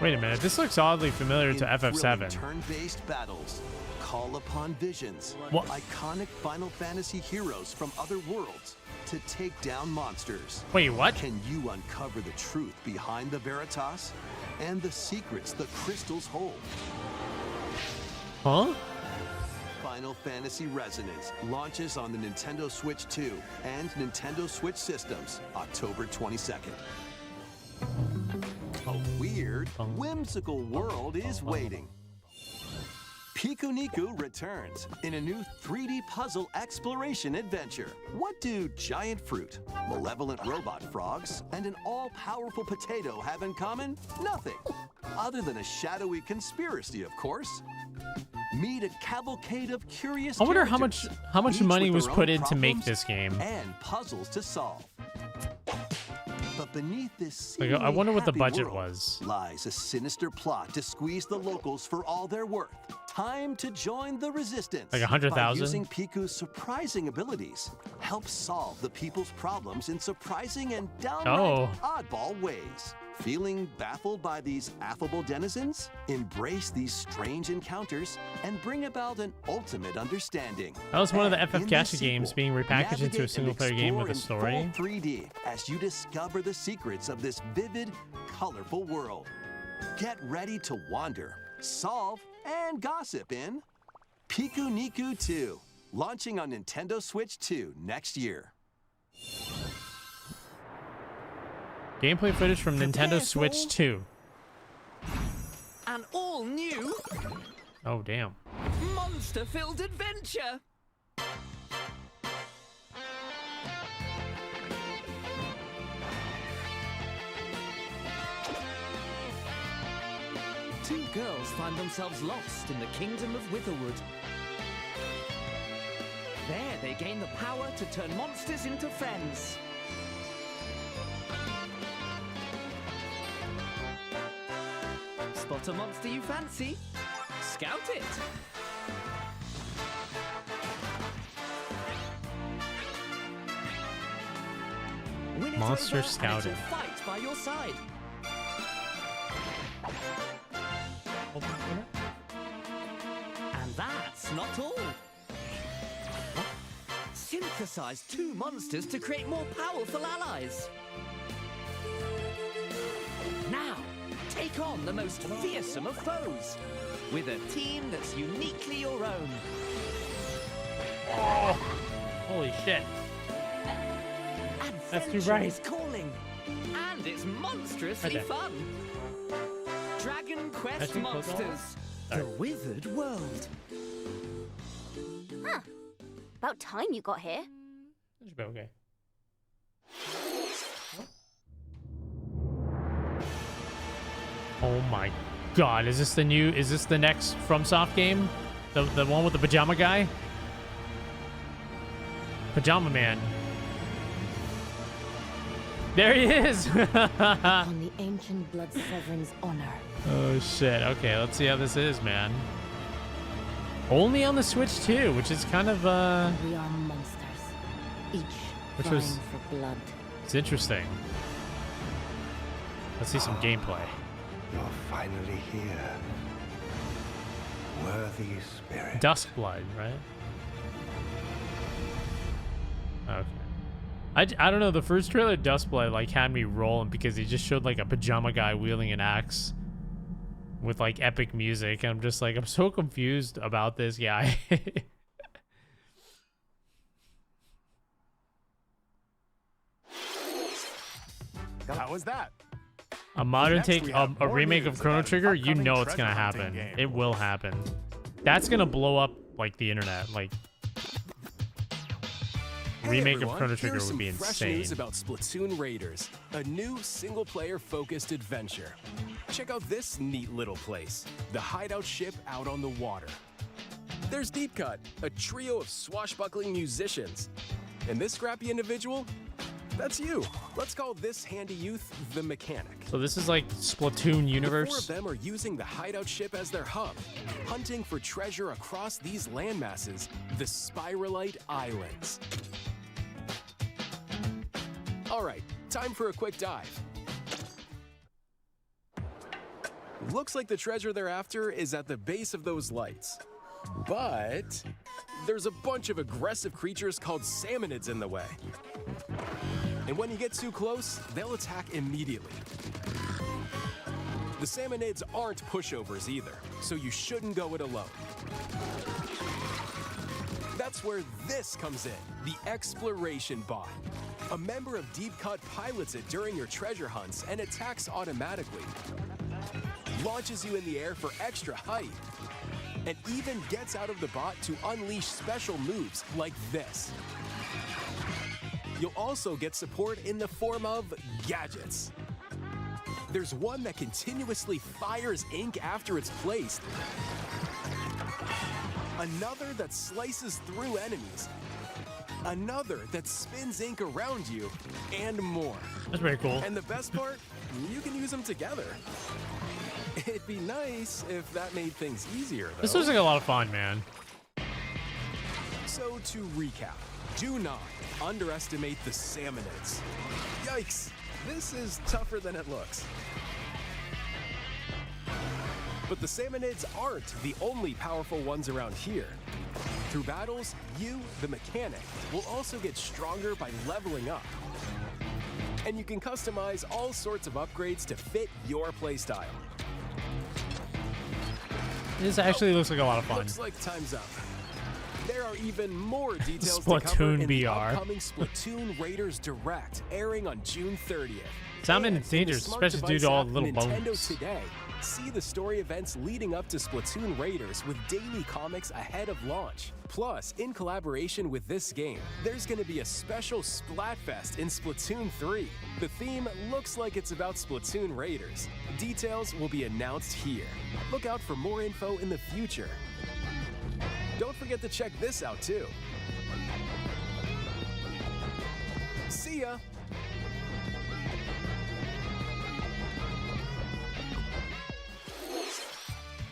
Wait a minute, this looks oddly familiar to FF7.
Turn-based battles call upon visions, iconic Final Fantasy heroes from other worlds to take down monsters.
Wait, what?
Can you uncover the truth behind the Veritas and the secrets the crystals hold?
Huh?
Final Fantasy Resonance launches on the Nintendo Switch 2 and Nintendo Switch systems October 22nd. A weird, whimsical world is waiting. Piku Niku returns in a new 3D puzzle exploration adventure. What do giant fruit, malevolent robot frogs, and an all-powerful potato have in common? Nothing. Other than a shadowy conspiracy, of course. Meet a cavalcade of curious
I wonder
characters,
how much
each
money
with
was
their
put
own
in to make
problems
this game.
and puzzles to solve. But beneath this
Like, I wonder what the
happy
budget
world
was.
lies a sinister plot to squeeze the locals for all their worth. Time to join the resistance.
Like 100,000?
By using Piku's surprising abilities, help solve the people's problems in surprising and downright oddball ways. Feeling baffled by these affable denizens? Embrace these strange encounters and bring about an ultimate understanding.
That was one of the
And
FF
in
Gacha
this
games
sequel,
being repackaged into a
navigate and
single-player game with a
explore
story.
in full 3D as you discover the secrets of this vivid, colorful world. Get ready to wander, solve, and gossip in Piku Niku 2, launching on Nintendo Switch 2 next year.
Gameplay footage from Nintendo Switch 2.
An all-new
Oh, damn.
monster-filled adventure. Two girls find themselves lost in the kingdom of Witherwood. There they gain the power to turn monsters into friends. Spot a monster you fancy? Scout it! When it's
Monster
over,
scouting.
and it'll fight by your side. And that's not all. Synthesize two monsters to create more powerful allies. Now, take on the most fearsome of foes with a team that's uniquely your own.
Oh, holy shit. That's too
Adventure
bright.
is calling, and it's monstrously
Okay.
fun. Dragon Quest
Actually, close all?
Monsters, the Withered World.
Huh. About time you got here.
That should be okay. Oh my god, is this the next FromSoft game? The one with the pajama guy? Pajama Man. There he is!
On the ancient blood sovereign's honor.
Oh shit, okay, let's see how this is, man. Only on the Switch too, which is kind of
We are monsters, each
Which
vying
was-
for blood.
it's interesting. Let's see some gameplay.
You're finally here. Worthy spirit.
Duskblood, right? Okay. I don't know, the first trailer Duskblood like had me rolling because he just showed like a pajama guy wielding an axe with like epic music. And I'm just like, I'm so confused about this guy.
How was that?
A modern
Next,
take,
we
a
have more
remake of
news
Chrono
about an
Trigger, you
upcoming
know it's gonna
treasure hunting
happen.
game.
It will happen. That's gonna blow up like the internet. Like remake of
everyone,
Chrono Trigger
here's
would be
some fresh
insane.
news about Splatoon Raiders, a new single-player focused adventure. Check out this neat little place, the hideout ship out on the water. There's Deep Cut, a trio of swashbuckling musicians. And this scrappy individual? That's you. Let's call this handy youth the Mechanic.
So this is like Splatoon universe.
The four of them are using the hideout ship as their hub, hunting for treasure across these landmasses, the Spiralite Islands. All right, time for a quick dive. Looks like the treasure they're after is at the base of those lights. But there's a bunch of aggressive creatures called salmonids in the way. And when you get too close, they'll attack immediately. The salmonids aren't pushovers either, so you shouldn't go it alone. That's where this comes in, the exploration bot. A member of Deep Cut pilots it during your treasure hunts and attacks automatically. Launches you in the air for extra height, and even gets out of the bot to unleash special moves like this. You'll also get support in the form of gadgets. There's one that continuously fires ink after it's placed. Another that slices through enemies. Another that spins ink around you, and more.
That's very cool.
And the best part, you can use them together. It'd be nice if that made things easier, though.
This looks like a lot of fun, man.
So to recap, do not underestimate the salmonids. Yikes, this is tougher than it looks. But the salmonids aren't the only powerful ones around here. Through battles, you, the Mechanic, will also get stronger by leveling up. And you can customize all sorts of upgrades to fit your playstyle.
This actually looks like a lot of fun.
Looks like time's up. There are even more details
Splatoon
to cover in the
VR.
upcoming Splatoon Raiders Direct, airing on June 30th.
Salmon
And
is dangerous,
in the smart
especially due to
device
all
app
the little
Nintendo
bones.
Today, see the story events leading up to Splatoon Raiders with daily comics ahead of launch. Plus, in collaboration with this game, there's going to be a special Splatfest in Splatoon 3. The theme looks like it's about Splatoon Raiders. Details will be announced here. Look out for more info in the future. Don't forget to check this out too. See ya!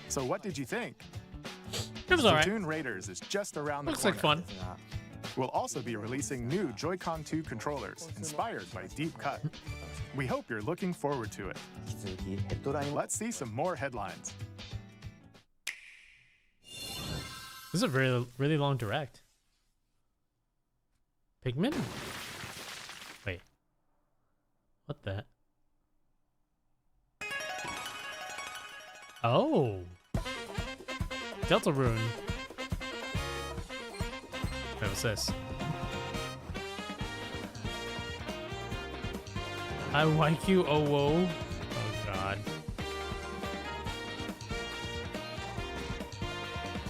So what did you think?
It was alright.
Splatoon Raiders is just around the
Looks
corner.
like fun.
We'll also be releasing new Joy-Con 2 controllers inspired by Deep Cut. We hope you're looking forward to it. Let's see some more headlines.
This is a really, really long direct. Pigman? Wait. What the? Oh. Deltarune. Wait, what's this? I like you, oh whoa. Oh god.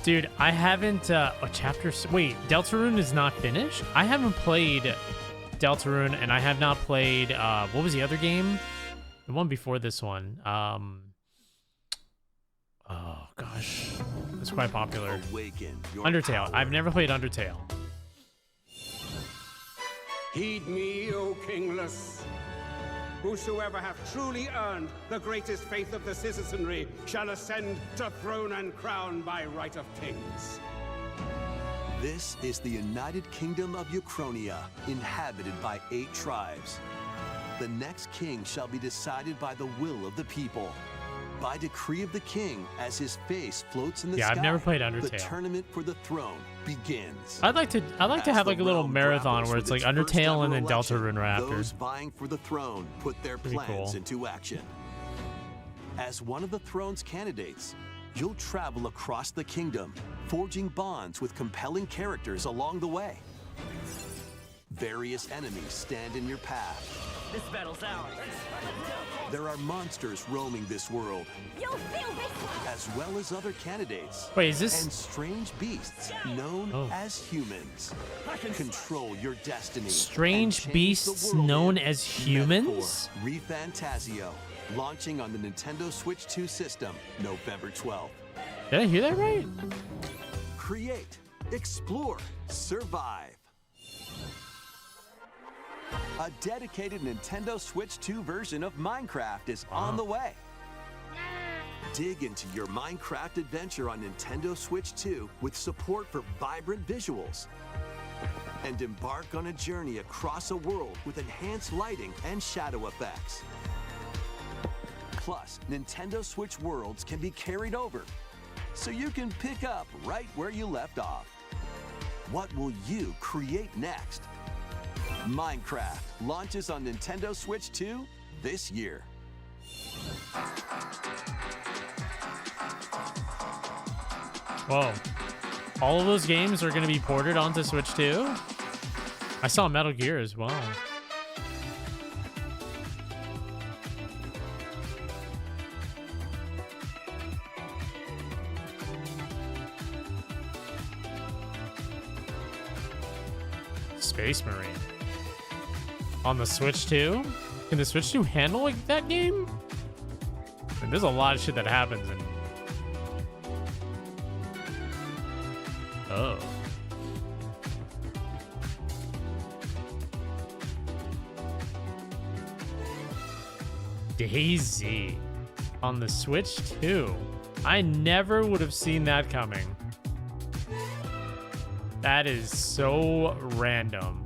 Dude, I haven't, wait, Deltarune is not finished? I haven't played Deltarune, and I have not played, what was the other game? The one before this one. Oh, gosh. It's quite popular. Undertale. I've never played Undertale.
Heed me, O kingless. Whosoever hath truly earned the greatest faith of the citizenry shall ascend to throne and crown by right of kings.
This is the United Kingdom of Uchronia, inhabited by 8 tribes. The next king shall be decided by the will of the people. By decree of the king, as his face floats in the sky,
I've never played
the
Undertale.
tournament for the throne begins.
I'd like to have like a little marathon where it's like Undertale and then Deltarune right after.
Those vying for the throne put their
Pretty
plans
cool.
into action. As one of the throne's candidates, you'll travel across the kingdom, forging bonds with compelling characters along the way. Various enemies stand in your path.
This battle's ours.
There are monsters roaming this world,
You'll feel this.
as well as other candidates.
Wait, is this-
And strange beasts known as humans. Control your destiny.
Strange beasts known as humans?
Refantasio, launching on the Nintendo Switch 2 system, November 12th.
Did I hear that right?
create, explore, survive. A dedicated Nintendo Switch 2 version of Minecraft is on the way. Dig into your Minecraft adventure on Nintendo Switch 2 with support for vibrant visuals. And embark on a journey across a world with enhanced lighting and shadow effects. Plus, Nintendo Switch worlds can be carried over, so you can pick up right where you left off. What will you create next? Minecraft launches on Nintendo Switch 2 this year.
Whoa. All of those games are going to be ported onto Switch 2? I saw Metal Gear as well. Space Marine. On the Switch 2? Can the Switch 2 handle like that game? I mean, there's a lot of shit that happens in... Oh. Daisy. On the Switch 2. I never would have seen that coming. That is so random.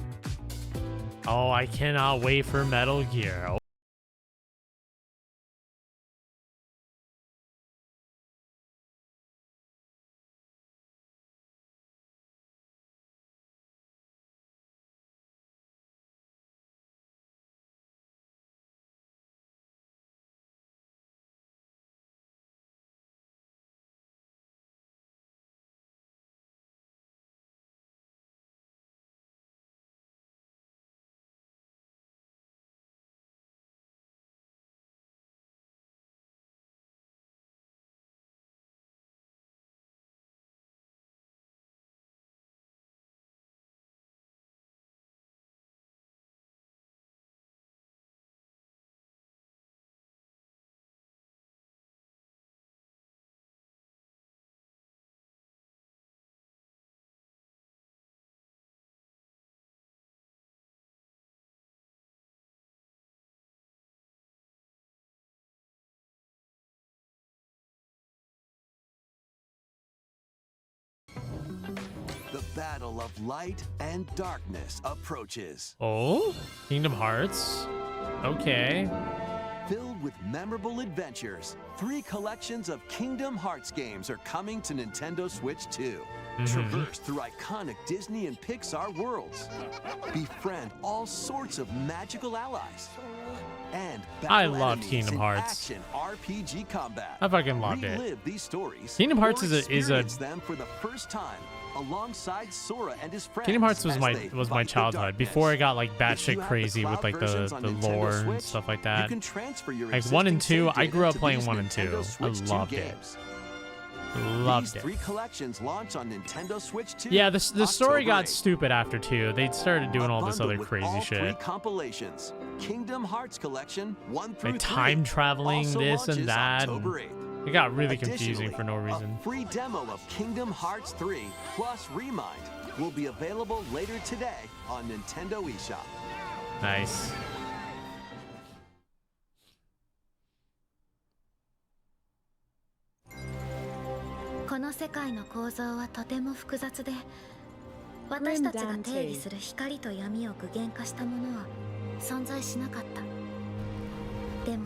Oh, I cannot wait for Metal Gear.
The battle of light and darkness approaches.
Oh? Kingdom Hearts? Okay.
Filled with memorable adventures, 3 collections of Kingdom Hearts games are coming to Nintendo Switch 2. Traverse through iconic Disney and Pixar worlds. Befriend all sorts of magical allies. And
I loved Kingdom Hearts.
Action RPG combat.
I fucking loved it.
Relive these stories.
Kingdom Hearts
or
is a
experience them for the first time alongside Sora and his friends.
Kingdom Hearts was my
fight the
childhood
darkness.
before it got like
If you
batshit
have
crazy with
cloud
like the
versions on Nintendo
lore and
Switch,
stuff like
You
that.
can transfer your
Like 1 and
existing
2,
save
I
data
grew up
to
playing
these
1 and 2.
Nintendo Switch 2
I loved it.
games.
Loved
These
it.
3 collections launch on Nintendo Switch 2.
Yeah, the story
October
got
8th.
stupid after 2. They started doing all this
Bundle
other
with
crazy
all 3
shit.
compilations. Kingdom Hearts collection 1 through 3.
Like time traveling,
also
this and
launches
that.
October
and
8th.
It got really
Additionally,
confusing for no reason.
A free demo of Kingdom Hearts 3 plus Remind will be available later today on Nintendo eShop.
Nice.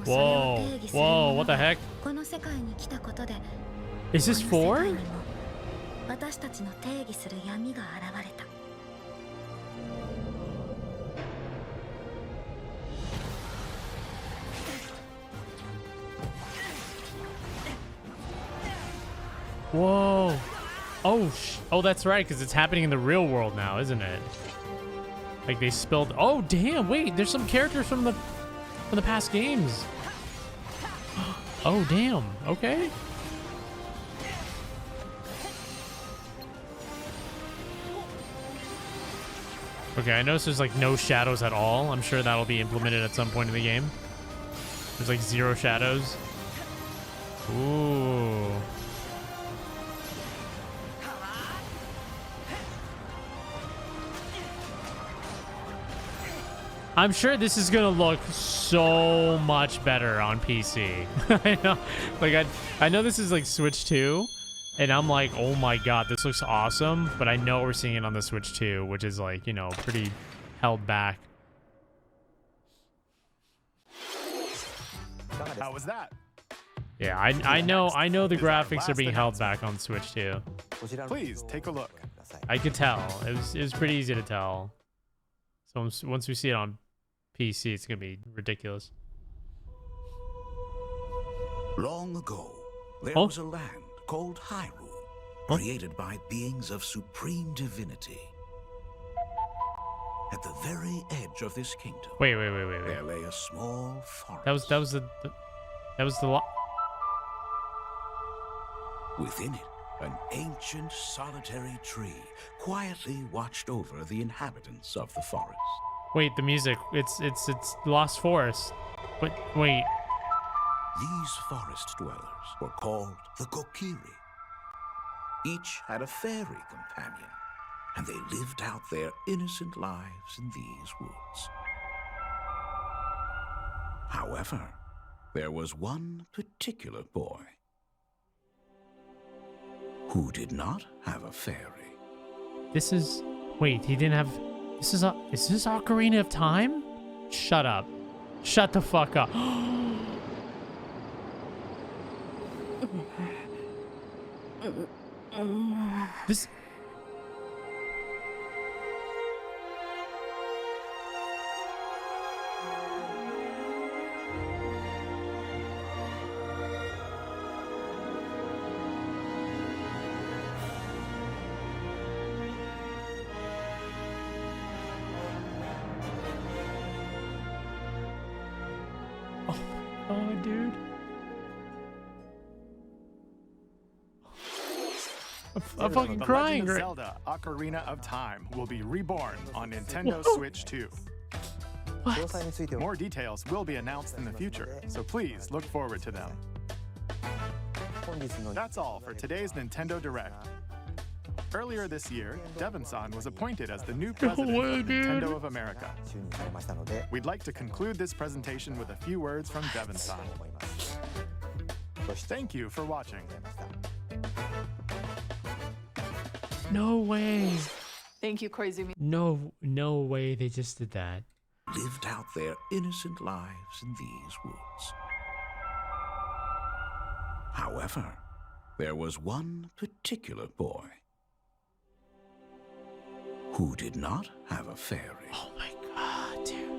Whoa, whoa, what the heck? Is this 4? Whoa. Oh, that's right, because it's happening in the real world now, isn't it? Like they spilled. Oh, damn. Wait, there's some characters from the past games. Oh, damn. Okay. Okay, I noticed there's like no shadows at all. I'm sure that'll be implemented at some point in the game. There's like 0 shadows. Ooh. I'm sure this is gonna look so much better on PC. I know, like I know this is like Switch 2, and I'm like, oh my god, this looks awesome. But I know we're seeing it on the Switch 2, which is like, you know, pretty held back.
How was that?
Yeah, I know the graphics are being held back on Switch 2.
Please take a look.
I could tell. It was pretty easy to tell. So once we see it on PC, it's gonna be ridiculous.
Long ago, there was a land called Hyrule, created by beings of supreme divinity. At the very edge of this kingdom,
Wait.
there lay a small forest.
That was the
Within it, an ancient solitary tree quietly watched over the inhabitants of the forest.
Wait, the music. It's Lost Forest. But wait.
These forest dwellers were called the Kokiri. Each had a fairy companion, and they lived out their innocent lives in these woods. However, there was one particular boy who did not have a fairy.
This is... Wait, he didn't have... Is this Ocarina of Time? Shut up. Shut the fuck up. This... Oh, dude. I'm fucking
The
crying.
Legend of
Right?
Zelda: Ocarina of Time will be reborn on Nintendo
Whoa.
Switch 2. More details will be announced in the future, so please look forward to them. That's all for today's Nintendo Direct. Earlier this year, Devon-san was appointed as the new president of Nintendo of America. We'd like to conclude this presentation with a few words from Devon-san. Thank you for watching.
No way.
Thank you, Koizumi.
No way they just did that.
Lived out their innocent lives in these woods. However, there was one particular boy who did not have a fairy.
Oh my god, dude.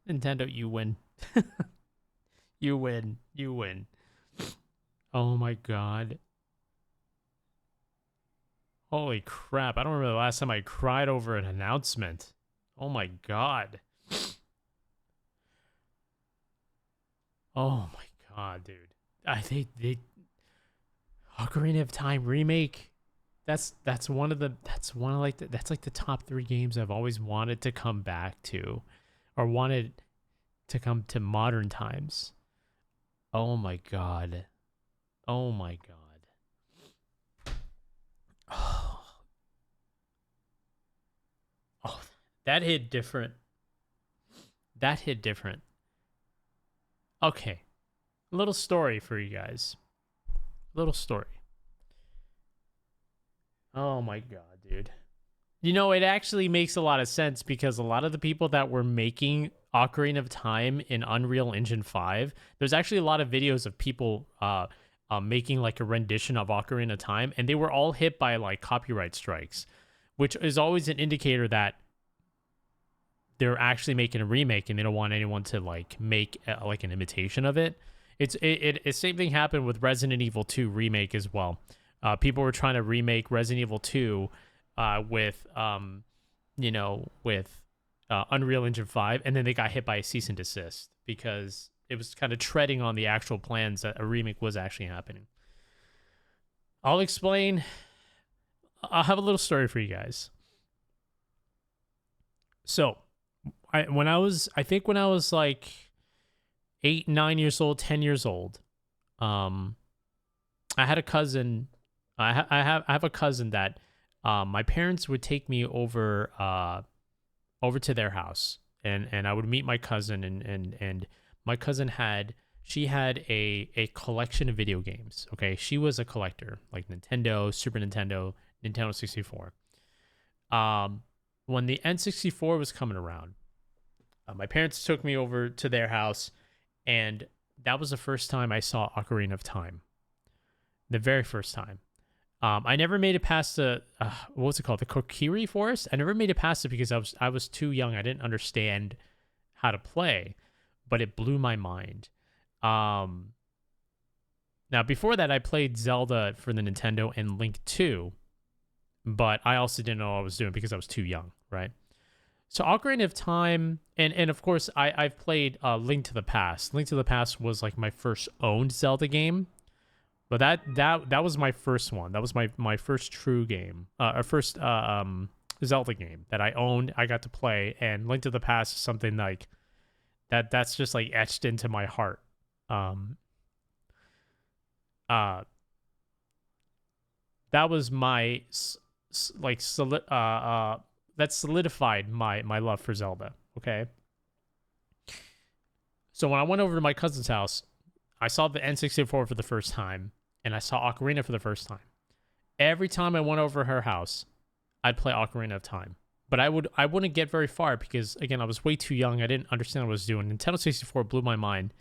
Nintendo, you win. You win. You win. Oh my god. Holy crap. I don't remember the last time I cried over an announcement. Oh my god. Oh my god, dude. They Ocarina of Time remake. That's like the top 3 games I've always wanted to come back to, or wanted to come to modern times. Oh my god. Oh my god. Oh, that hit different. That hit different. Okay. A little story for you guys. Little story. Oh my god, dude. You know, it actually makes a lot of sense because a lot of the people that were making Ocarina of Time in Unreal Engine 5, there's actually a lot of videos of people making like a rendition of Ocarina of Time, and they were all hit by like copyright strikes, which is always an indicator that they're actually making a remake and they don't want anyone to like make like an imitation of it. It's same thing happened with Resident Evil 2 remake as well. People were trying to remake Resident Evil 2 with Unreal Engine 5, and then they got hit by a cease and desist because it was kind of treading on the actual plans that a remake was actually happening. I'll explain. I'll have a little story for you guys. So, when I was like 8, 9 years old, 10 years old, I had a cousin. I have a cousin that my parents would take me over to their house, and I would meet my cousin, and my cousin had a collection of video games. Okay, she was a collector, like Nintendo, Super Nintendo, Nintendo 64. When the N64 was coming around, my parents took me over to their house, and that was the first time I saw Ocarina of Time. The very first time. I never made it past the what was it called? The Kokiri Forest? I never made it past it because I was too young. I didn't understand how to play, but it blew my mind. Now before that, I played Zelda for the Nintendo and Link 2, but I also didn't know what I was doing because I was too young, right? So Ocarina of Time, and of course I've played Link to the Past. Link to the Past was like my first owned Zelda game. But that was my first one. That was my first true game, first Zelda game that I owned. I got to play, and Link to the Past is something like that's just like etched into my heart. That was my that solidified my love for Zelda. Okay. So when I went over to my cousin's house, I saw the N64 for the first time. And I saw Ocarina for the first time. Every time I went over her house, I'd play Ocarina of Time. But I wouldn't get very far because, again, I was way too young. I didn't understand what I was doing. Nintendo 64 blew my mind.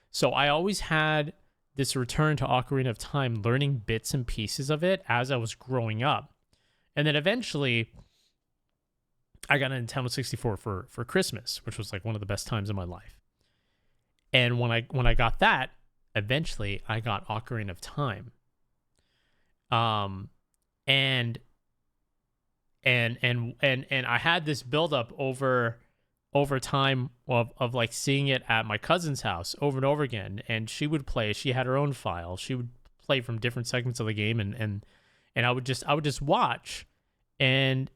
So I always had this return to Ocarina of Time, learning bits and pieces of it as I was growing up. And then eventually, I got a Nintendo 64 for Christmas, which was like one of the best times in my life. And when I got that, eventually I got Ocarina of Time. And I had this buildup over time of like seeing it at my cousin's house over and over again. And she would play. She had her own file. She would play from different segments of the game, and I would just watch, and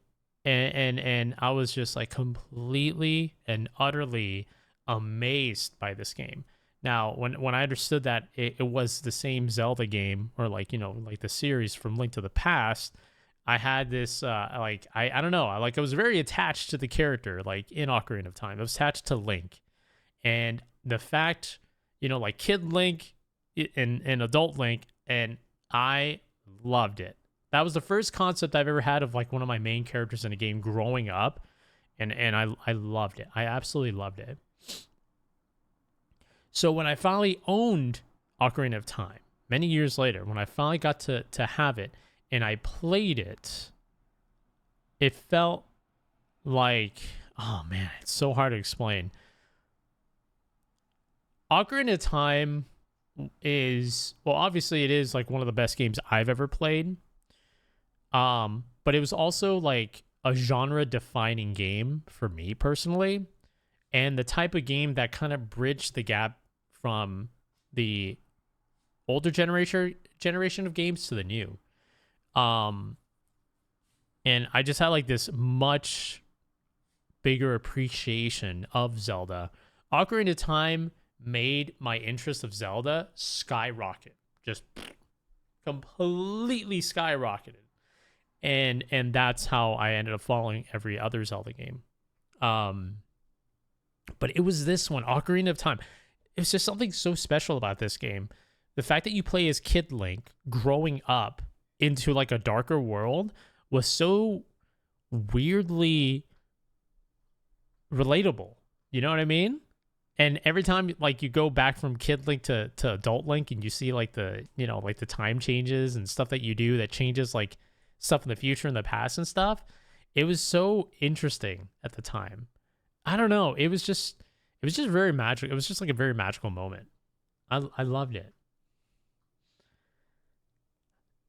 I was just like completely and utterly amazed by this game. Now, when I understood that it was the same Zelda game, or like, like the series from Link to the Past, I had this, I don't know, I was very attached to the character, like in Ocarina of Time. I was attached to Link. And the fact, like Kid Link and Adult Link, and I loved it. That was the first concept I've ever had of like one of my main characters in a game growing up, and I loved it. I absolutely loved it. So when I finally owned Ocarina of Time, many years later, when I finally got to have it and I played it, it felt like, oh man, it's so hard to explain. Ocarina of Time is, well, obviously it is like one of the best games I've ever played. But it was also like a genre-defining game for me personally, and the type of game that kind of bridged the gap from the older generation of games to the new. And I just had like this much bigger appreciation of Zelda. Ocarina of Time made my interest of Zelda skyrocket, just completely skyrocketed. And that's how I ended up following every other Zelda game. But it was this one, Ocarina of Time. It was just something so special about this game. The fact that you play as Kid Link growing up into like a darker world was so weirdly relatable. You know what I mean? And every time like you go back from Kid Link to Adult Link and you see like the, you know, like the time changes and stuff that you do that changes like stuff in the future and the past and stuff, it was so interesting at the time. I don't know. It was just very magical. It was just like a very magical moment. I loved it.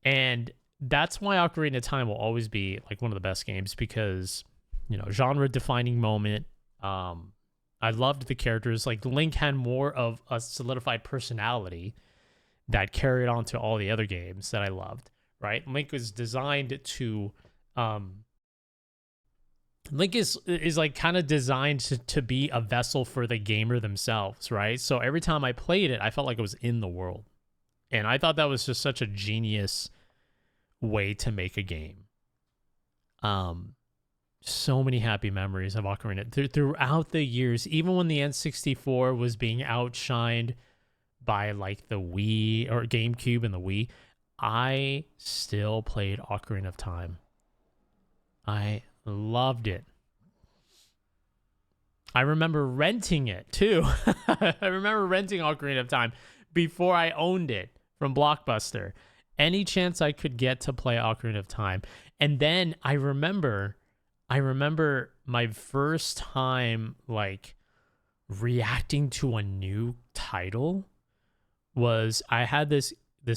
And that's why Ocarina of Time will always be like one of the best games because, you know, genre defining moment. I loved the characters. Like Link had more of a solidified personality that carried on to all the other games that I loved, right? Link was designed to Link is like kind of designed to be a vessel for the gamer themselves, right? So every time I played it, I felt like I was in the world. And I thought that was just such a genius way to make a game. So many happy memories of Ocarina throughout the years, even when the N64 was being outshined by like the Wii or GameCube and the Wii, I still played Ocarina of Time. I loved it. I remember renting it too. I remember renting Ocarina of Time before I owned it from Blockbuster. Any chance I could get to play Ocarina of Time. And then I remember my first time like reacting to a new title was I had this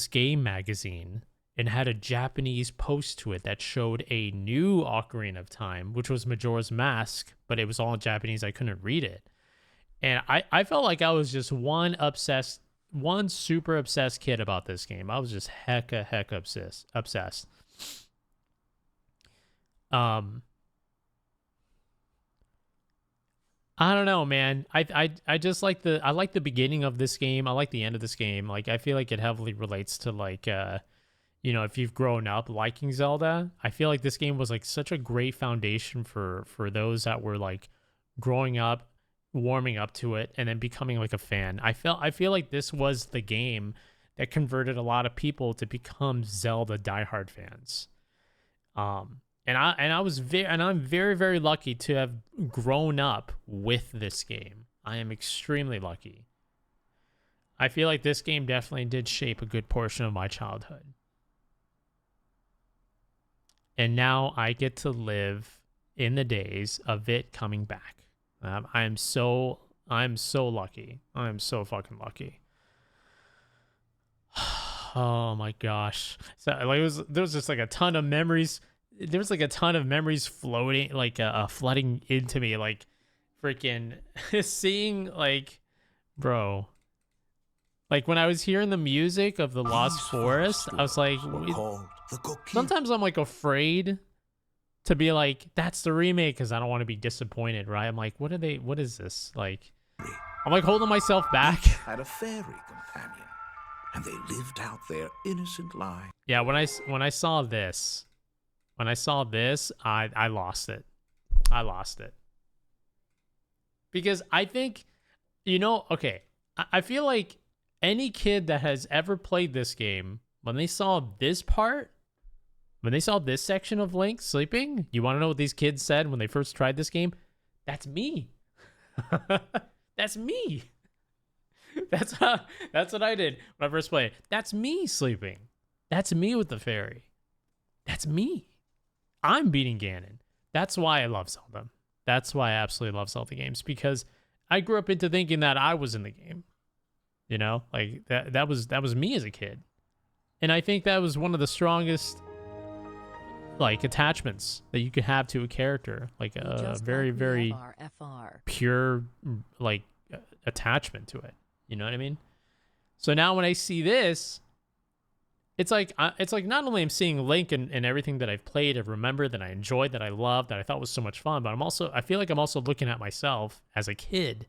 game magazine and had a Japanese post to it that showed a new Ocarina of Time, which was Majora's Mask, but it was all in Japanese. I couldn't read it. And I felt like I was just one super obsessed kid about this game. I was just hecka obsessed. I don't know, man. I just like the beginning of this game. I like the end of this game. Like I feel like it heavily relates to like you know, if you've grown up liking Zelda, I feel like this game was like such a great foundation for those that were like growing up, warming up to it, and then becoming like a fan. I feel like this was the game that converted a lot of people to become Zelda diehard fans. And I'm very, very lucky to have grown up with this game. I am extremely lucky. I feel like this game definitely did shape a good portion of my childhood. And now I get to live in the days of it coming back. I'm so lucky. I'm so fucking lucky. Oh my gosh. So like there was just like a ton of memories. There was like a ton of memories floating, like flooding into me, like freaking seeing like, bro. Like when I was hearing the music of the Lost Forest, I was like, sometimes I'm like afraid to be like, that's the remake because I don't want to be disappointed, right? I'm like, what is this? Like, I'm like holding myself back.
Had a fairy companion, and they lived out their innocent lives.
Yeah, when I saw this, I lost it. I lost it. Because I think, you know, okay, I feel like any kid that has ever played this game, when they saw this part, when they saw this section of Link sleeping, you want to know what these kids said when they first tried this game? That's me. That's me. That's what I did when I first played. That's me sleeping. That's me with the fairy. That's me. I'm beating Ganon. That's why I love Zelda. That's why I absolutely love Zelda games, because I grew up into thinking that I was in the game. You know, like that was me as a kid. And I think that was one of the strongest like attachments that you could have to a character, like a very, very pure like attachment to it. You know what I mean? So now when I see this, it's like not only I'm seeing Link and everything that I've played, I've remembered, that I enjoyed, that I loved, that I thought was so much fun, but I feel like I'm also looking at myself as a kid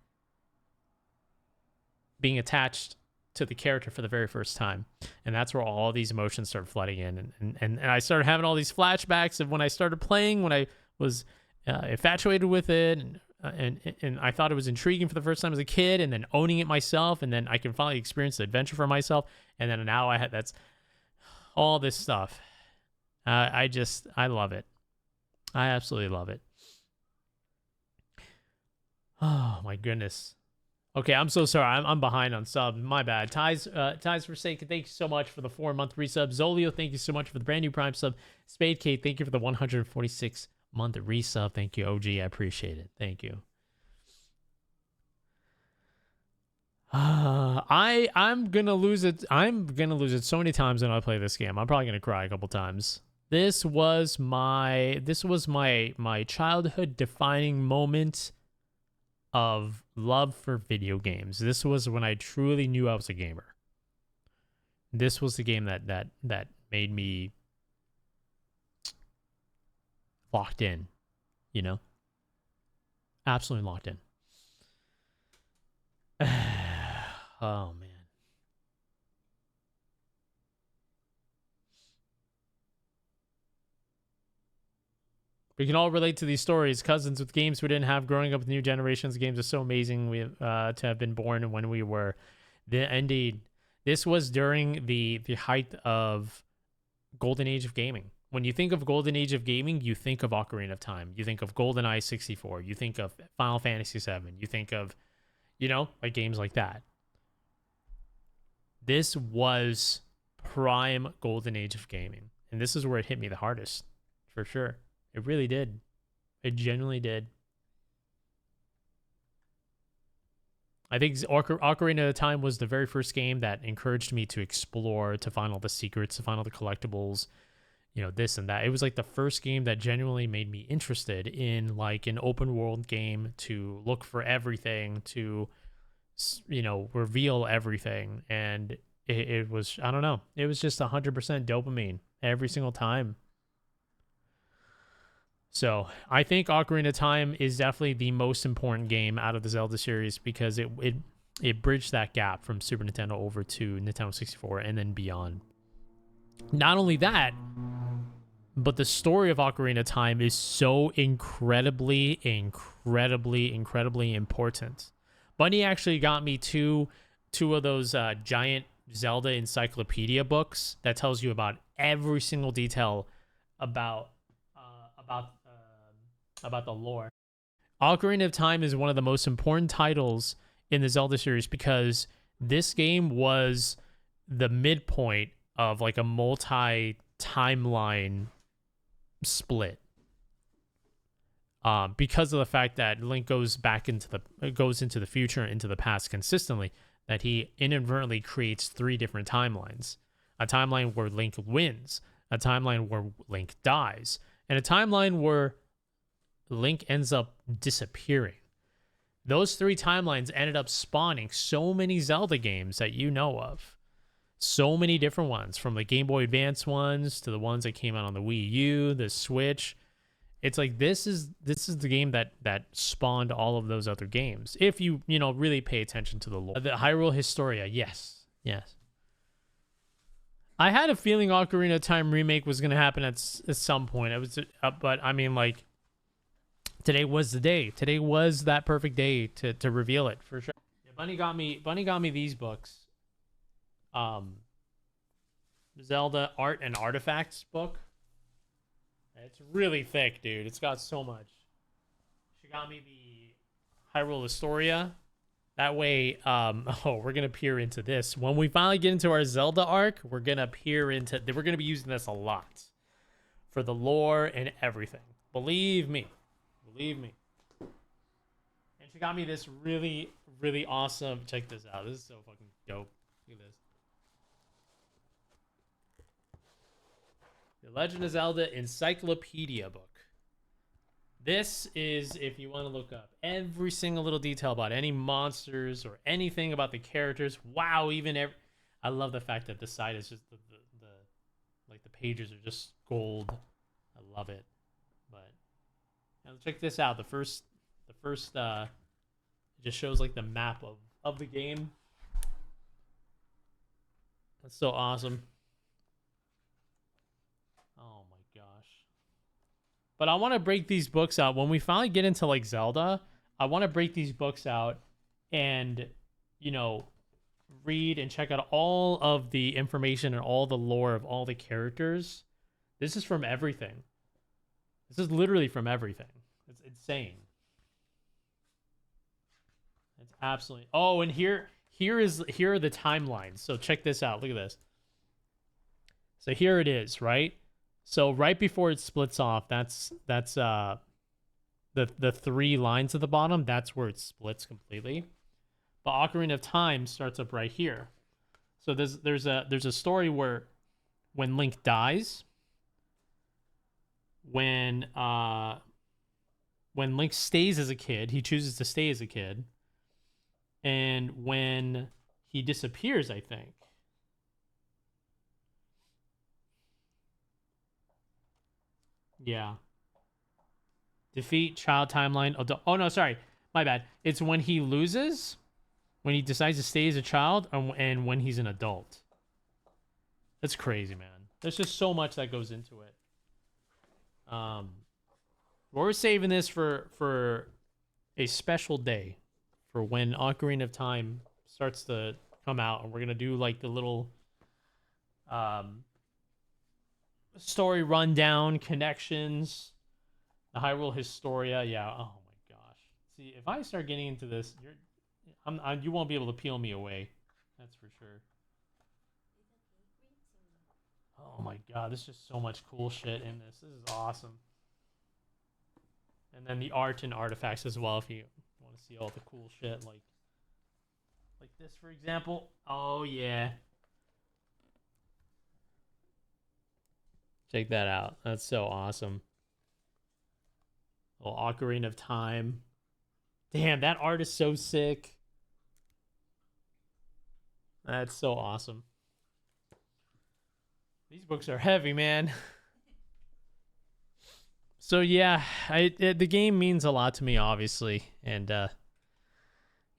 being attached to the character for the very first time. And that's where all these emotions started flooding in. And I started having all these flashbacks of when I started playing, when I was infatuated with it, and I thought it was intriguing for the first time as a kid, and then owning it myself, and then I can finally experience the adventure for myself. And then now that's all this stuff. I love it. I absolutely love it. Oh my goodness. Okay, I'm so sorry. I'm behind on subs. My bad. Ties Forsaken, thank you so much for the 4-month resub. Zolio, thank you so much for the brand new Prime sub. Spade Kate, thank you for the 146-month resub. Thank you, OG. I appreciate it. Thank you. I'm gonna lose it. I'm gonna lose it so many times when I play this game. I'm probably gonna cry a couple times. This was my childhood defining moment of love for video games. This was when I truly knew I was a gamer. This was the game that made me locked in, you know? Absolutely locked in. Oh man. We can all relate to these stories. Cousins with games we didn't have growing up with new generations. Games are so amazing to have been born when we were. Indeed, this was during the height of golden age of gaming. When you think of golden age of gaming, you think of Ocarina of Time. You think of GoldenEye 64. You think of Final Fantasy 7. You think of, like games like that. This was prime golden age of gaming. And this is where it hit me the hardest, for sure. It really did. It genuinely did. I think Ocarina of Time was the very first game that encouraged me to explore, to find all the secrets, to find all the collectibles, this and that. It was like the first game that genuinely made me interested in like an open world game, to look for everything, to, reveal everything. And it was, I don't know, it was just 100% dopamine every single time. So I think Ocarina of Time is definitely the most important game out of the Zelda series, because it bridged that gap from Super Nintendo over to Nintendo 64 and then beyond. Not only that, but the story of Ocarina of Time is so incredibly important. Bunny actually got me two of those giant Zelda encyclopedia books that tells you about every single detail about the lore. Ocarina of Time is one of the most important titles in the Zelda series, because this game was the midpoint of like a multi-timeline split. Because of the fact that Link goes into the future and into the past consistently, that he inadvertently creates 3 different timelines. A timeline where Link wins, a timeline where Link dies, and a timeline where Link ends up disappearing. Those 3 timelines ended up spawning so many Zelda games that you know of. So many different ones, from the Game Boy Advance ones to the ones that came out on the Wii U, the Switch. It's like this is the game that spawned all of those other games. If you really pay attention to the lore. The Hyrule Historia, yes. I had a feeling Ocarina of Time remake was gonna happen at some point. It was, but I mean, like, today was the day. Today was that perfect day to reveal it, for sure. Yeah, Bunny got me these books. Zelda Art and Artifacts book. It's really thick, dude. It's got so much. She got me the Hyrule Historia. That way, we're gonna peer into this. When we finally get into our Zelda arc, we're gonna be using this a lot for the lore and everything. Believe me. And she got me this really, really awesome. Check this out. This is so fucking dope. Look at this. The Legend of Zelda Encyclopedia book. This is if you want to look up every single little detail about any monsters or anything about the characters. Wow, I love the fact that the side is just the pages are just gold. I love it. But now check this out. The first it just shows like the map of the game. That's so awesome. Oh my gosh. But I want to break these books out. When we finally get into like Zelda, I want to break these books out and, read and check out all of the information and all the lore of all the characters. This is from everything. This is literally from everything. It's insane. It's absolutely. Oh, and here are the timelines. So check this out. Look at this. So here it is, right? So right before it splits off, that's the 3 lines at the bottom. That's where it splits completely. But Ocarina of Time starts up right here. So there's a story where when Link dies, when Link stays as a kid, he chooses to stay as a kid, and when he disappears, I think. Yeah. Defeat, child timeline, adult. Oh no, sorry, my bad. It's when he loses, when he decides to stay as a child, and when he's an adult. That's crazy, man. There's just so much that goes into it. We're saving this for a special day, for when Ocarina of Time starts to come out, and we're gonna do like the little story rundown, connections, the Hyrule Historia. Yeah. Oh my gosh. See, if I start getting into this, you won't be able to peel me away. That's for sure. Oh my god, there's just so much cool shit in this. This is awesome. And then the art and artifacts as well, if you want to see all the cool shit, like this, for example. Oh yeah. Check that out. That's so awesome. Oh, Ocarina of Time. Damn, that art is so sick. That's so awesome. These books are heavy, man. So yeah, the game means a lot to me, obviously, and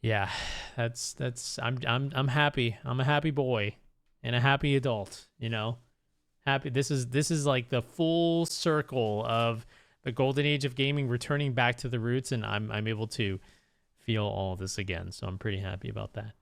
yeah, I'm happy. I'm a happy boy and a happy adult, you know. Happy. This is like the full circle of the golden age of gaming returning back to the roots, and I'm able to feel all of this again. So I'm pretty happy about that.